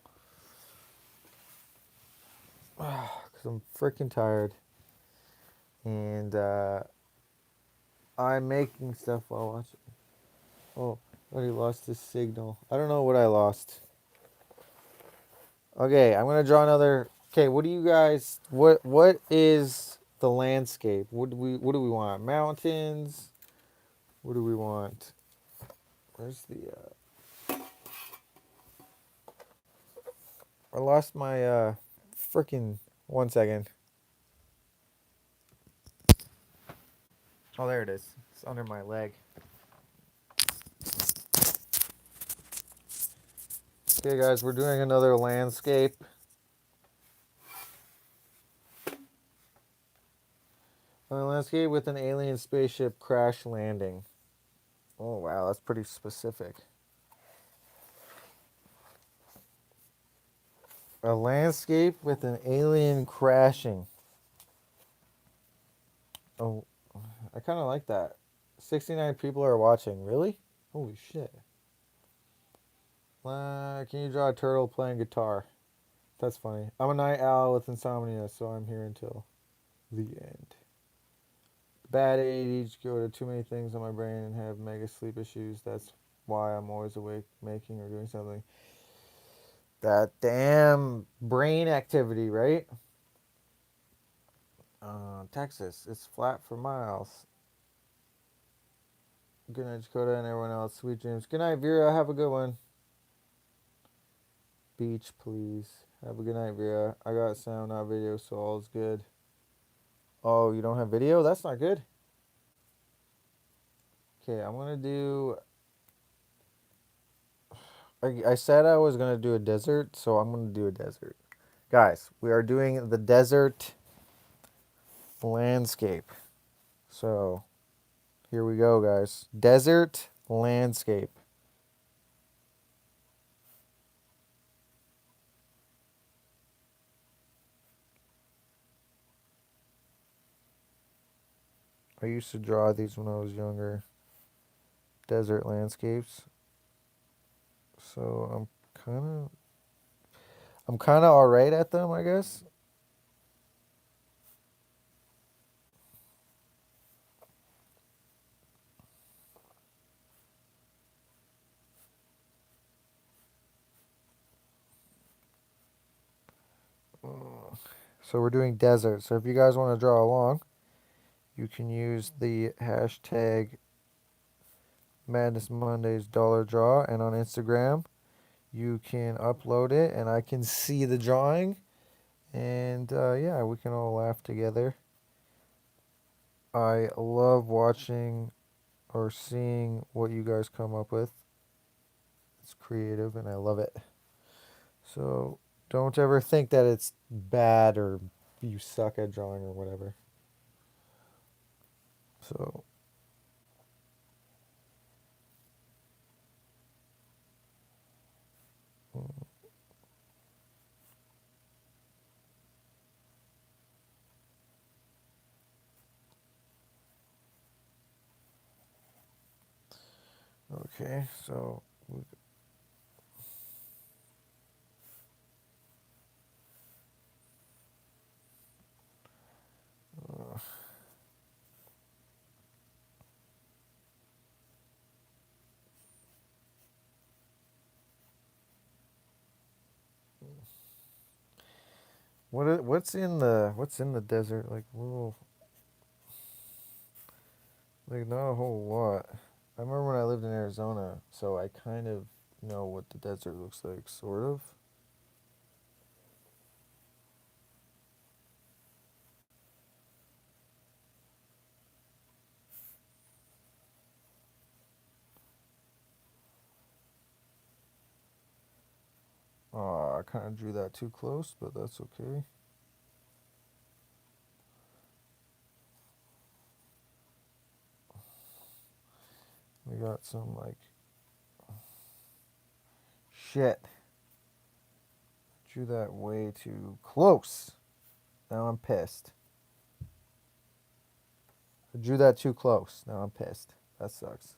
Because I'm freaking tired. And I'm making stuff while watching. Oh, I already lost this signal. I don't know what I lost. Okay, I'm going to draw another. Okay, what do you guys. What is the landscape? What do we want? Mountains? What do we want? Where's the. I lost my freaking 1 second. Oh, there it is. It's under my leg. Okay, guys, we're doing another landscape. A landscape with an alien spaceship crash landing. Oh, wow, that's pretty specific. A landscape with an alien crashing. Oh, I kind of like that. 69 people are watching. Really? Holy shit. Can you draw a turtle playing guitar? That's funny. I'm a night owl with insomnia, so I'm here until the end. Bad ADHD go to too many things on my brain and have mega sleep issues. That's why I'm always awake making or doing something. That damn brain activity, right? Texas, it's flat for miles. Good night, Dakota, and everyone else. Sweet dreams. Good night, Vera. Have a good one. Beach, please. Have a good night, Vera. I got sound, not video, so all's good. Oh, you don't have video? That's not good. Okay, I'm gonna do. I said I was gonna do a desert, so I'm gonna do a desert. Guys, we are doing the desert landscape. So, here we go, guys. Desert landscape. I used to draw these when I was younger. Desert landscapes. So, I'm kind of all right at them, I guess. So we're doing desert. So if you guys want to draw along, you can use the hashtag Madnezz Mondayz dollar draw, and on Instagram you can upload it, and I can see the drawing, and yeah, we can all laugh together. I love watching or seeing what you guys come up with. It's creative, and I love it. So don't ever think that it's bad or you suck at drawing or whatever. So, okay, so uh, what's in the desert? Like little, like not a whole lot. I remember when I lived in Arizona, so I kind of know what the desert looks like, sort of. I kind of drew that too close, but that's okay. We got some like shit. Drew that way too close. Now I'm pissed. I drew that too close. Now I'm pissed. That sucks.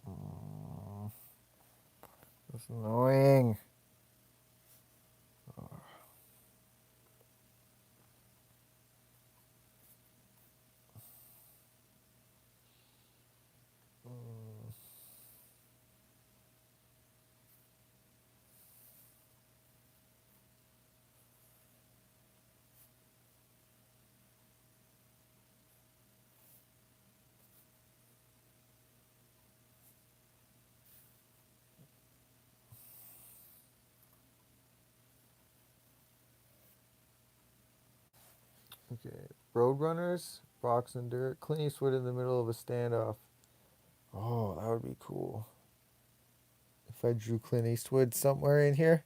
Mm, that's annoying. Mm, okay. Roadrunners, box and dirt. Clint Eastwood in the middle of a standoff. Oh, that would be cool. If I drew Clint Eastwood somewhere in here.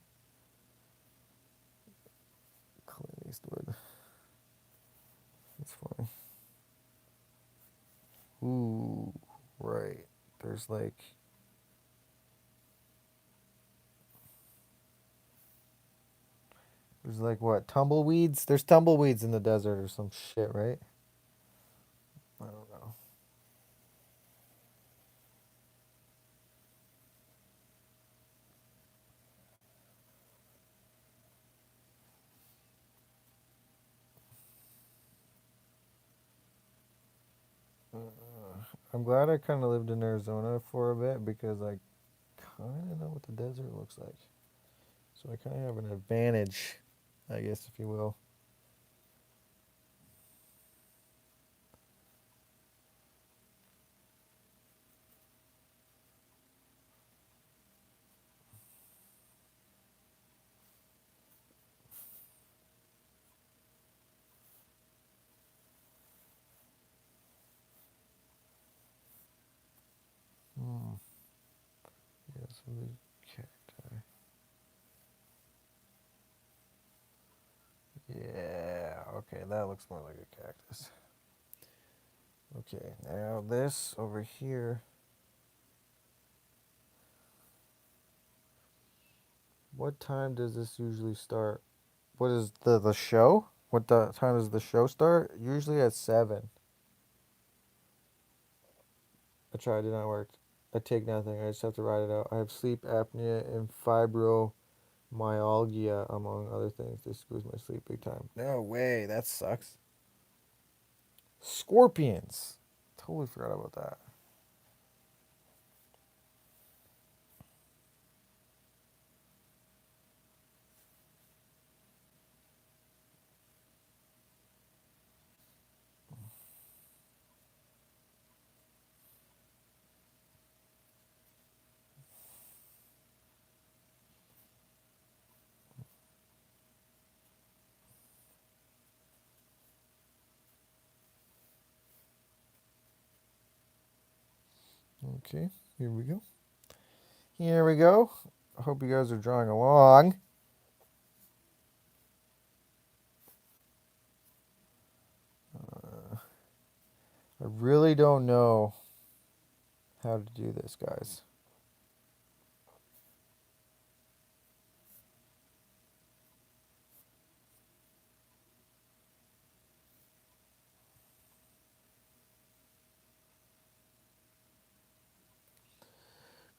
Clint Eastwood. That's funny. Ooh, right. There's like what, tumbleweeds? There's tumbleweeds in the desert or some shit, right? I don't know. I'm glad I kind of lived in Arizona for a bit because I kind of know what the desert looks like. So I kind of have an advantage, I guess, if you will. Hmm. Yeah, some of these cacti. Yeah, okay, that looks more like a cactus. Okay, now this over here. What time does this usually start? What is the show? What the time does the show start? Usually at 7. I tried, it did not work. I take nothing. I just have to ride it out. I have sleep apnea and fibromyalgia, among other things. This screws my sleep big time. No way. That sucks. Scorpions. Totally forgot about that. Okay, here we go. Here we go. I hope you guys are drawing along. I really don't know how to do this, guys.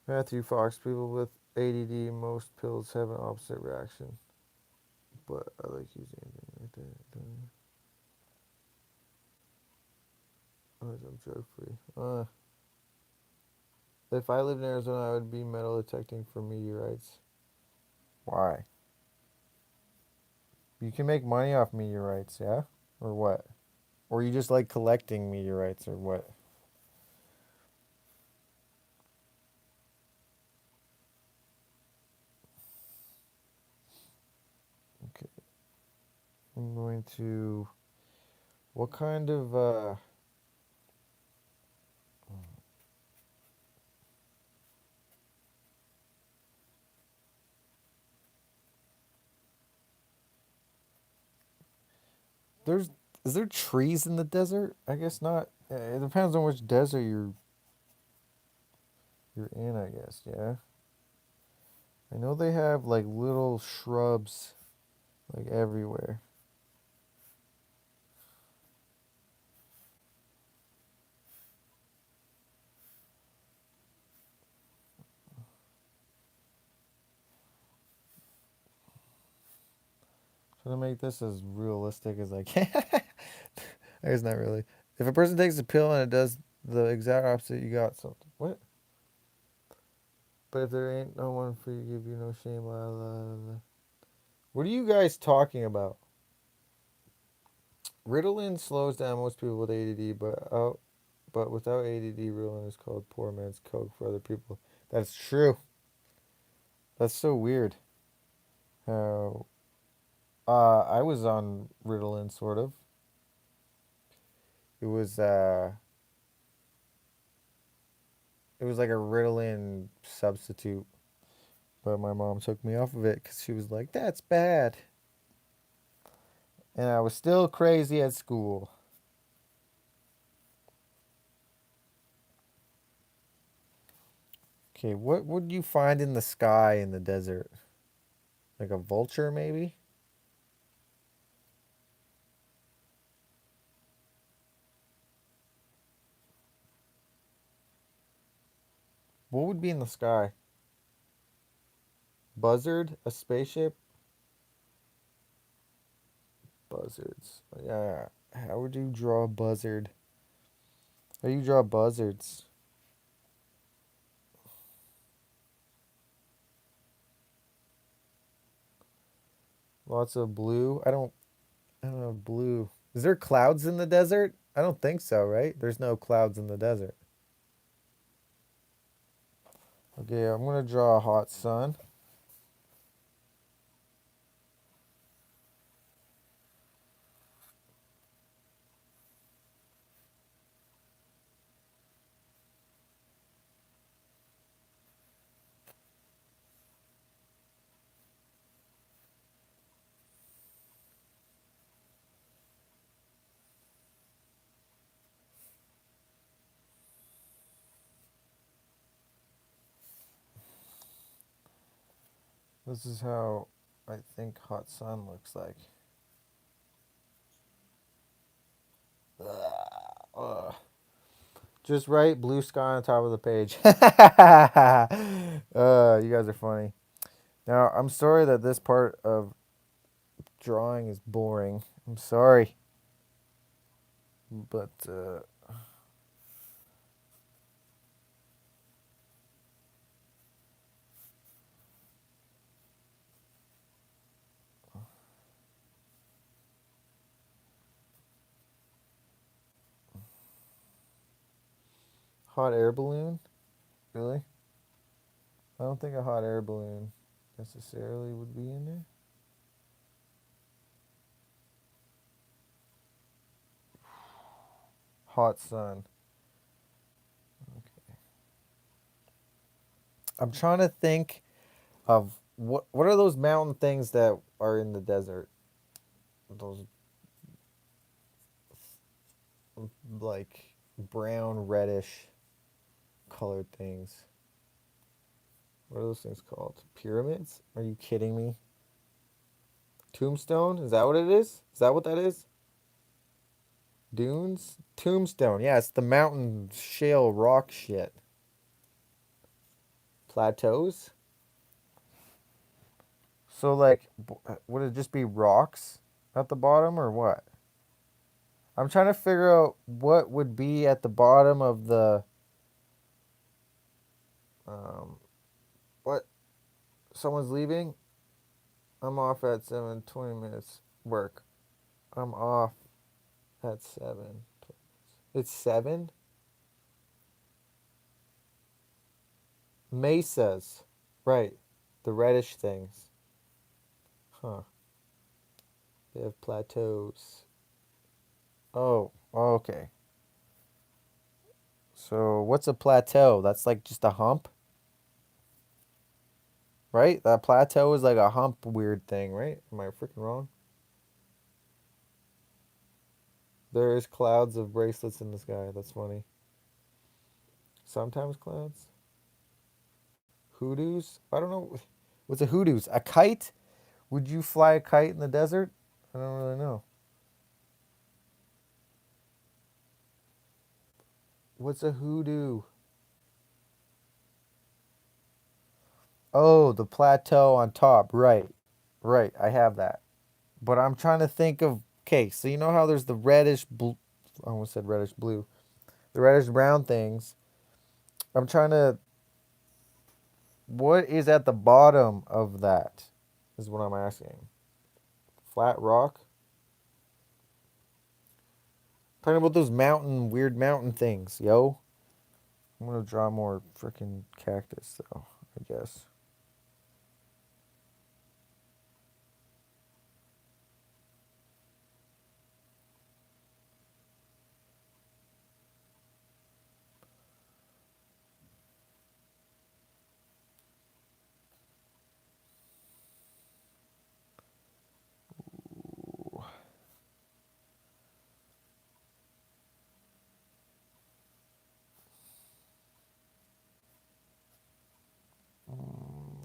Matthew Fox, people with ADD, most pills have an opposite reaction. But I like using anything like that. I'm drug free. If I lived in Arizona, I would be metal detecting for meteorites. Why? You can make money off meteorites, yeah? Or what? Or you just like collecting meteorites, or what? Okay. I'm going to. What kind of there's is there trees in the desert? I guess not. It depends on which desert you're in, I guess, yeah. I know they have like little shrubs like everywhere. Trying to make this as realistic as I can. I guess not really. If a person takes a pill and it does the exact opposite, you got something. What? But if there ain't no one for you, give you no shame. La, la, la. What are you guys talking about? Ritalin slows down most people with ADD, but without ADD, Ritalin is called poor man's coke for other people. That's true. That's so weird. How I was on Ritalin sort of. It was it was like a Ritalin substitute, but my mom took me off of it because she was like, "That's bad," and I was still crazy at school. Okay, what would you find in the sky in the desert? Like a vulture, maybe? What would be in the sky? Buzzard? A spaceship? Buzzards. Yeah. How would you draw a buzzard? How do you draw buzzards? Lots of blue. I don't know blue. Is there clouds in the desert? I don't think so, right? There's no clouds in the desert. Okay, I'm gonna draw a hot sun. This is how I think hot sun looks like. Ugh. Just write blue sky on top of the page. You guys are funny. Now, I'm sorry that this part of drawing is boring. I'm sorry. But, hot air balloon? Really? I don't think a hot air balloon necessarily would be in there. Hot sun. Okay. I'm trying to think of what are those mountain things that are in the desert? Those like brown reddish colored things. What are those things called? Pyramids? Are you kidding me? Tombstone? Is that what it is? Is that what that is? Dunes? Tombstone. Yeah, it's the mountain shale rock shit. Plateaus? So like would it just be rocks at the bottom or what? I'm trying to figure out what would be at the bottom of the um what someone's leaving? I'm off at 7:20 work. I'm off at 7. It's 7? Mesas. Right. The reddish things. Huh. They have plateaus. Oh, okay. So what's a plateau? That's like just a hump, right? That plateau is like a hump weird thing, right? Am I freaking wrong? There is clouds of bracelets in the sky. That's funny. Sometimes clouds. Hoodoos? I don't know. What's a hoodoos? A kite? Would you fly a kite in the desert? I don't really know. What's a hoodoo? Oh, the plateau on top. Right. Right. I have that. But I'm trying to think of. Okay, so you know how there's the reddish blue. I almost said reddish blue. The reddish brown things. I'm trying to. What is at the bottom of that? Is what I'm asking. Flat rock? Talking about those weird mountain things, yo. I'm gonna draw more freaking cactus, though, I guess.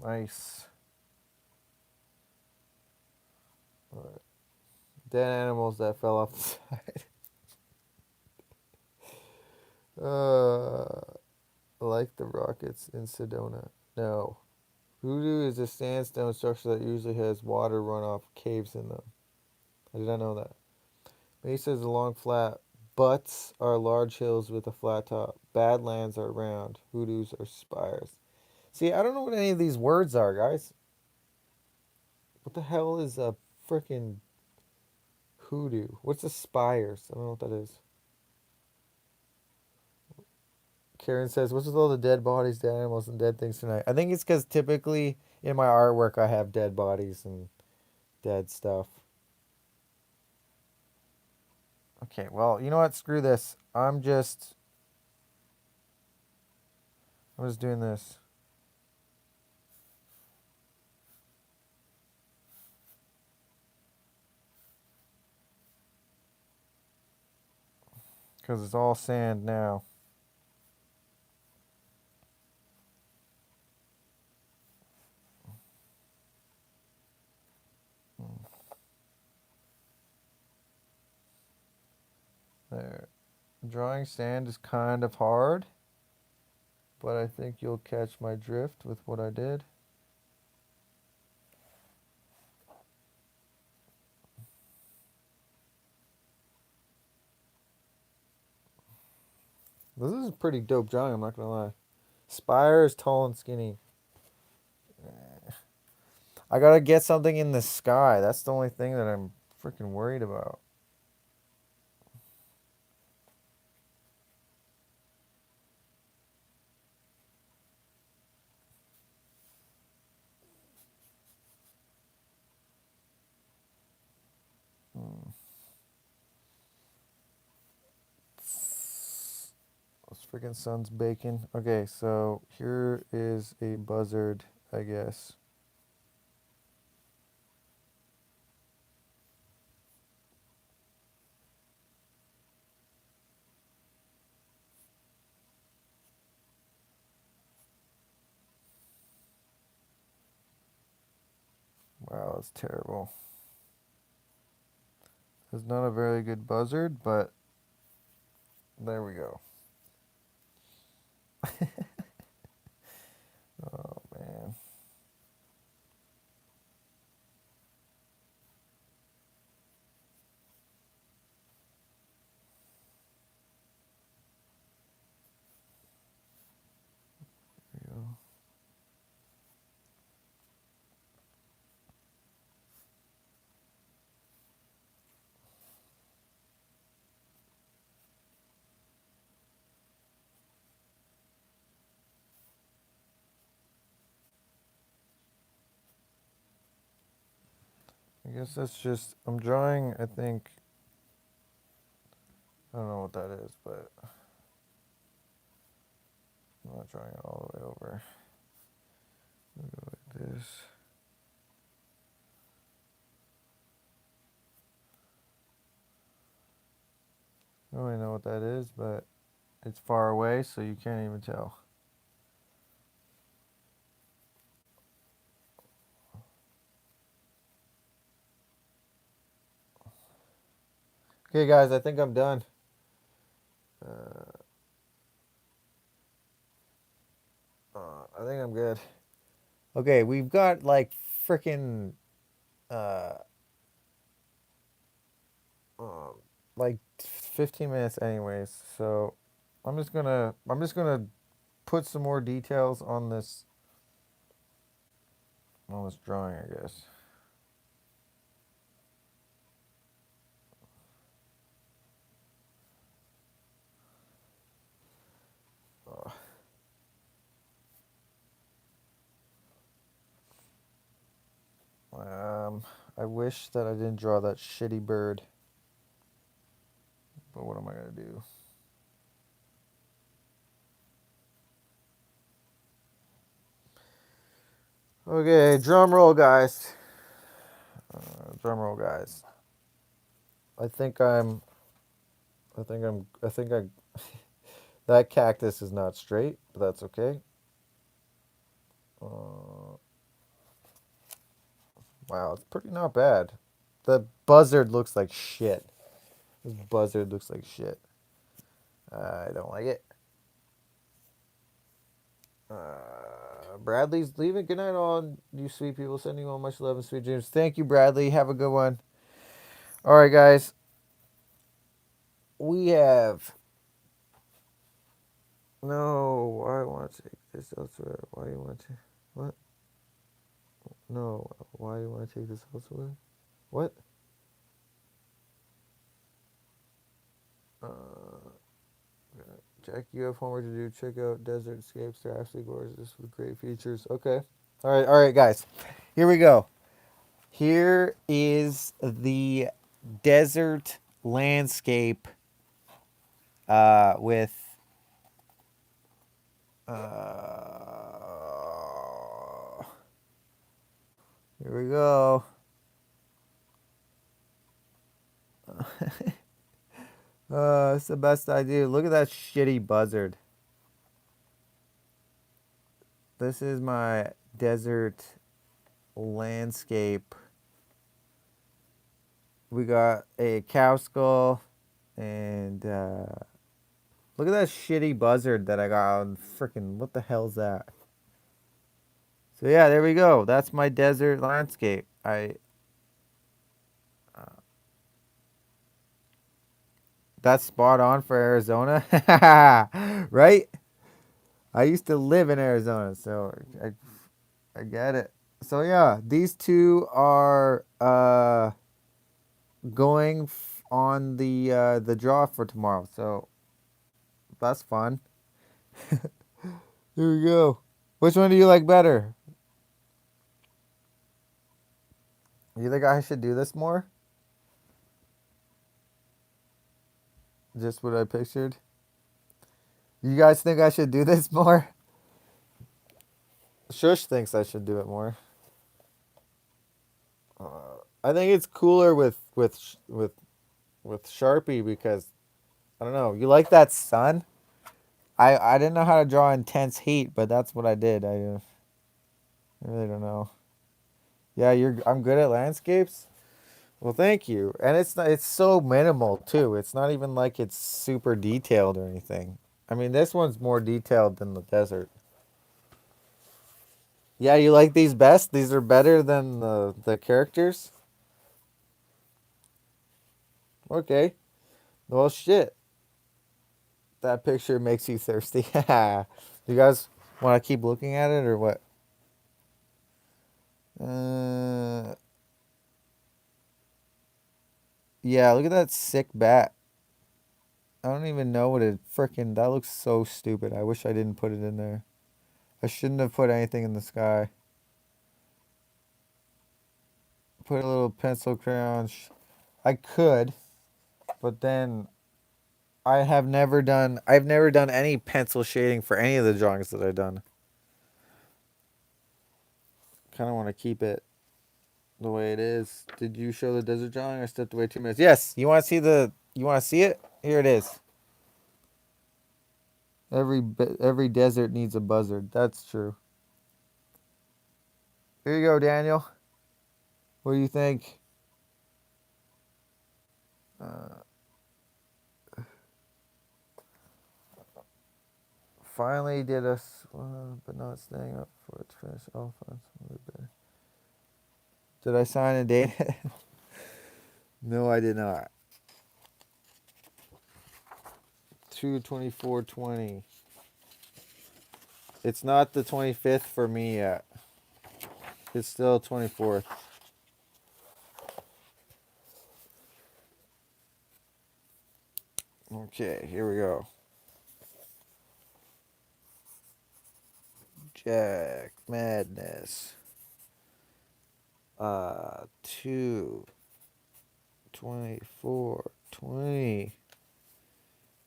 Nice. All right. Dead animals that fell off the side. Like the rockets in Sedona. No. Voodoo is a sandstone structure that usually has water runoff caves in them. I did not know that. Mesa is a long flat. Butts are large hills with a flat top. Badlands are round. Hoodoos are spires. See, I don't know what any of these words are, guys. What the hell is a freaking hoodoo? What's a spires? I don't know what that is. Karen says, "What's with all the dead bodies, dead animals, and dead things tonight?" I think it's because typically in my artwork I have dead bodies and dead stuff. Okay, well, you know what? Screw this. I'm just doing this because it's all sand now. There. Drawing sand is kind of hard, but I think you'll catch my drift with what I did. This is a pretty dope drawing, I'm not gonna lie. Spire is tall and skinny. I gotta get something in the sky. That's the only thing that I'm freaking worried about. freaking sun's baking. Okay, so here is a buzzard, I guess. Wow, that's terrible. It's not a very good buzzard, but there we go. Oh man. There we go. I guess that's just, I'm drawing, I think, I don't know what that is, but I'm not drawing it all the way over. I'll go like this. I don't really know what that is, but it's far away, so you can't even tell. Okay, guys, I think I'm done. I think I'm good. Okay, we've got like freaking uh, um, like 15 minutes anyways. So I'm just gonna put some more details on this drawing, I guess. Um, I wish that I didn't draw that shitty bird, but what am I gonna do? Okay, drum roll, guys. Drum roll, guys. I think I'm. I think I'm. I think I. That cactus is not straight, but that's okay. Uh, wow, it's pretty not bad. The buzzard looks like shit. This buzzard looks like shit. I don't like it. Bradley's leaving. Good night, all you sweet people. Sending you all much love and sweet dreams. Thank you, Bradley. Have a good one. All right, guys. We have. No, I want to take this elsewhere. Why do you want to? What? No, why do you want to take this elsewhere? What? Uh, Jack, you have homework to do. Check out Desert Escapes. They're absolutely gorgeous with great features. Okay. All right, guys. Here we go. Here is the desert landscape with here we go. It's the best idea. Look at that shitty buzzard. This is my desert landscape. We got a cow skull and look at that shitty buzzard that I got on freaking, what the hell's that? So yeah, there we go. That's my desert landscape. That's spot on for Arizona. Right? I used to live in Arizona, so I get it. So yeah, these two are going on the draw for tomorrow. So that's fun. Here we go. Which one do you like better? You think I should do this more? Just what I pictured. You guys think I should do this more? Shush thinks I should do it more. I think it's cooler with Sharpie because I don't know. You like that sun? I didn't know how to draw intense heat, but that's what I did. I really don't know. Yeah, I'm good at landscapes. Well, thank you. And it's so minimal too. It's not even like it's super detailed or anything. I mean, this one's more detailed than the desert. Yeah, you like these best? These are better than the characters? Okay. Well, shit. That picture makes you thirsty. You guys want to keep looking at it or what? Uh, yeah, look at that sick bat. I don't even know what it frickin' that looks so stupid. I wish I didn't put it in there. I shouldn't have put anything in the sky. Put a little pencil crayon. I could, but then I've never done any pencil shading for any of the drawings that I've done. Kind of want to keep it the way it is. Did you show the desert drawing? I stepped away 2 minutes. Yes. You want to see it? Here it is. Every desert needs a buzzard. That's true. Here you go, Daniel. What do you think? Uh, Finally did us, but not staying up for it to finish all fun. Did I sign a date? No, I did not. 2/24/20. It's not the 25th for me yet. It's still 24th. Okay, here we go. Jack Madnezz. 2/24/20.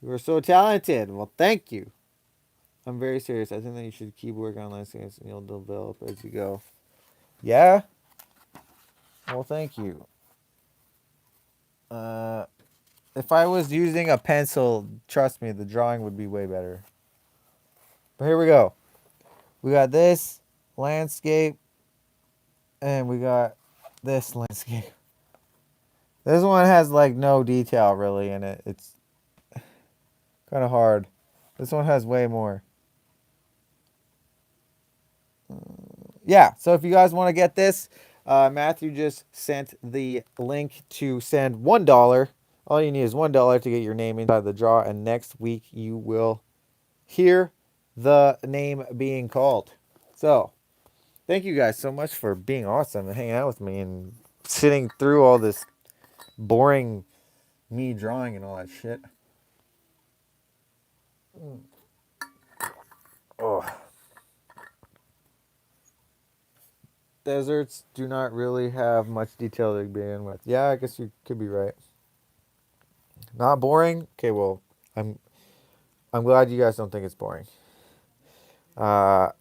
You are so talented. Well, thank you. I'm very serious. I think that you should keep working on landscapes and you'll develop as you go. Yeah? Well, thank you. Uh, if I was using a pencil, trust me, the drawing would be way better. But here we go. We got this landscape, and we got this landscape. This one has like no detail really in it. It's kind of hard. This one has way more. Yeah, so if you guys want to get this, Matthew just sent the link to send $1. All you need is $1 to get your name inside the draw, and next week you will hear the name being called. So, thank you guys so much for being awesome and hanging out with me and sitting through all this boring me drawing and all that shit. Oh. Deserts do not really have much detail to begin with. Yeah, I guess you could be right. Not boring? Okay, well, I'm glad you guys don't think it's boring. Uh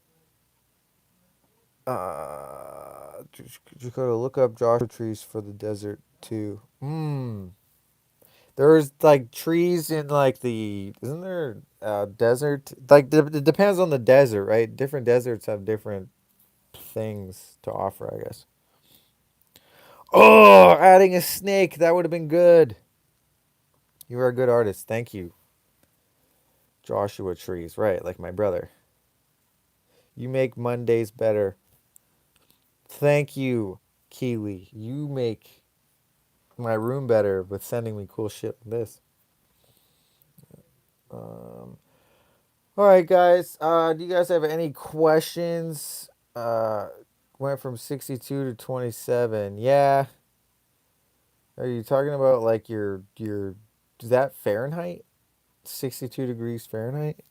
Dakota, look up Joshua trees for the desert too. There's like trees in like isn't there desert? Like it depends on the desert, right? Different deserts have different things to offer, I guess. Oh, adding a snake, that would have been good. You are a good artist. Thank you. Joshua trees, right, like my brother. You make Mondays better. Thank you, Keely. You make my room better with sending me cool shit like this. Um, all right, guys. Do you guys have any questions? Went from 62 to 27. Yeah. Are you talking about like your is that Fahrenheit? 62 degrees Fahrenheit?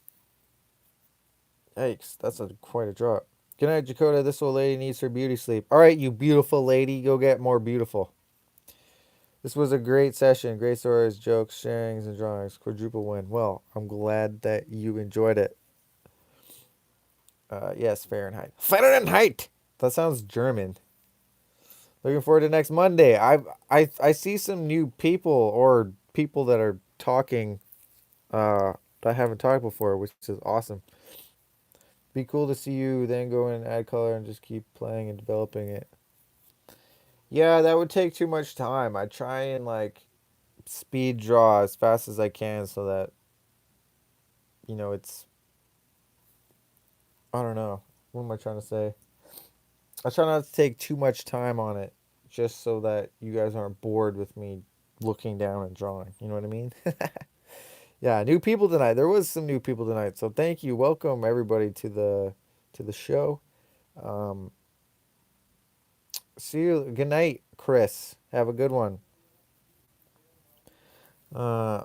Yikes, that's quite a drop. Good night, Dakota. This old lady needs her beauty sleep. All right, you beautiful lady, go get more beautiful. This was a great session. Great stories, jokes, sharings, and drawings. Quadruple win. Well, I'm glad that you enjoyed it. Yes, Fahrenheit. Fahrenheit. That sounds German. Looking forward to next Monday. I see some new people or people that are talking that I haven't talked before, which is awesome. Be cool to see you then go and add color and just keep playing and developing it. Yeah, that would take too much time. I try and like speed draw as fast as I can so that it's I don't know. What am I trying to say? I try not to take too much time on it just so that you guys aren't bored with me looking down and drawing. You know what I mean? Yeah, new people tonight. There was some new people tonight. So thank you. Welcome everybody to the show. Um See you. Good night, Chris. Have a good one. Uh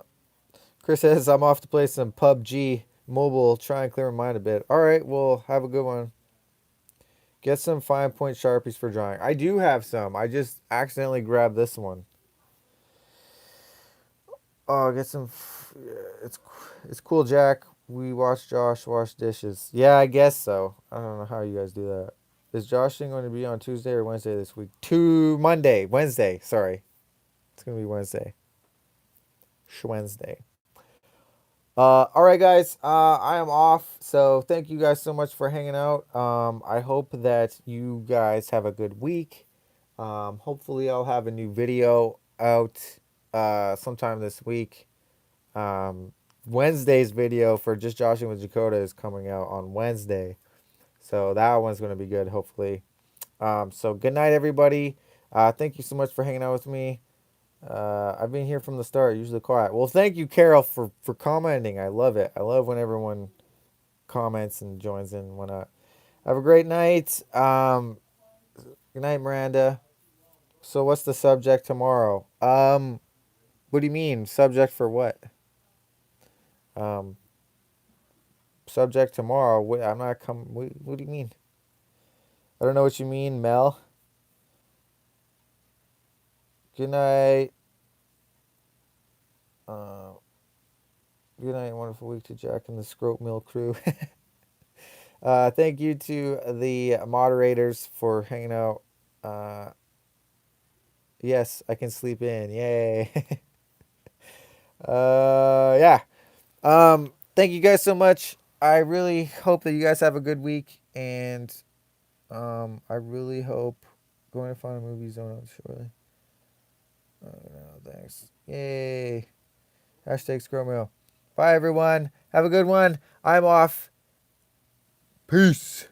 Chris says I'm off to play some PUBG mobile, try and clear my mind a bit. All right, well, have a good one. Get some fine point Sharpies for drawing. I do have some. I just accidentally grabbed this one. Oh, get some. Yeah, it's cool, Jack. We watch Josh wash dishes. Yeah, I guess so. I don't know how you guys do that. Is Josh thing going to be on Tuesday or Wednesday this week? Wednesday. Sorry, it's gonna be Wednesday. Wednesday. All right, guys. I am off. So thank you guys so much for hanging out. I hope that you guys have a good week. Hopefully, I'll have a new video out sometime this week. Um, Wednesday's video for just Joshing with Dakota is coming out on Wednesday. So that one's going to be good, hopefully. So good night, everybody. Thank you so much for hanging out with me. I've been here from the start, usually quiet. Well, thank you, Carol, for commenting. I love it. I love when everyone comments and joins in and whatnot. Have a great night. Good night, Miranda. So what's the subject tomorrow? What do you mean? Subject for what? Um, Subject tomorrow. What, I'm not coming. What do you mean? I don't know what you mean, Mel. Good night. Uh, Good night. Wonderful week to Jack and the Scrope Mill crew. Thank you to the moderators for hanging out. Uh, yes, I can sleep in. Yay. Yeah. Thank you guys so much. I really hope that you guys have a good week, and I really hope going to find a movie zone out shortly. No, thanks. Yay. Hashtag Scroll Mail. Bye, everyone. Have a good one. I'm off. Peace.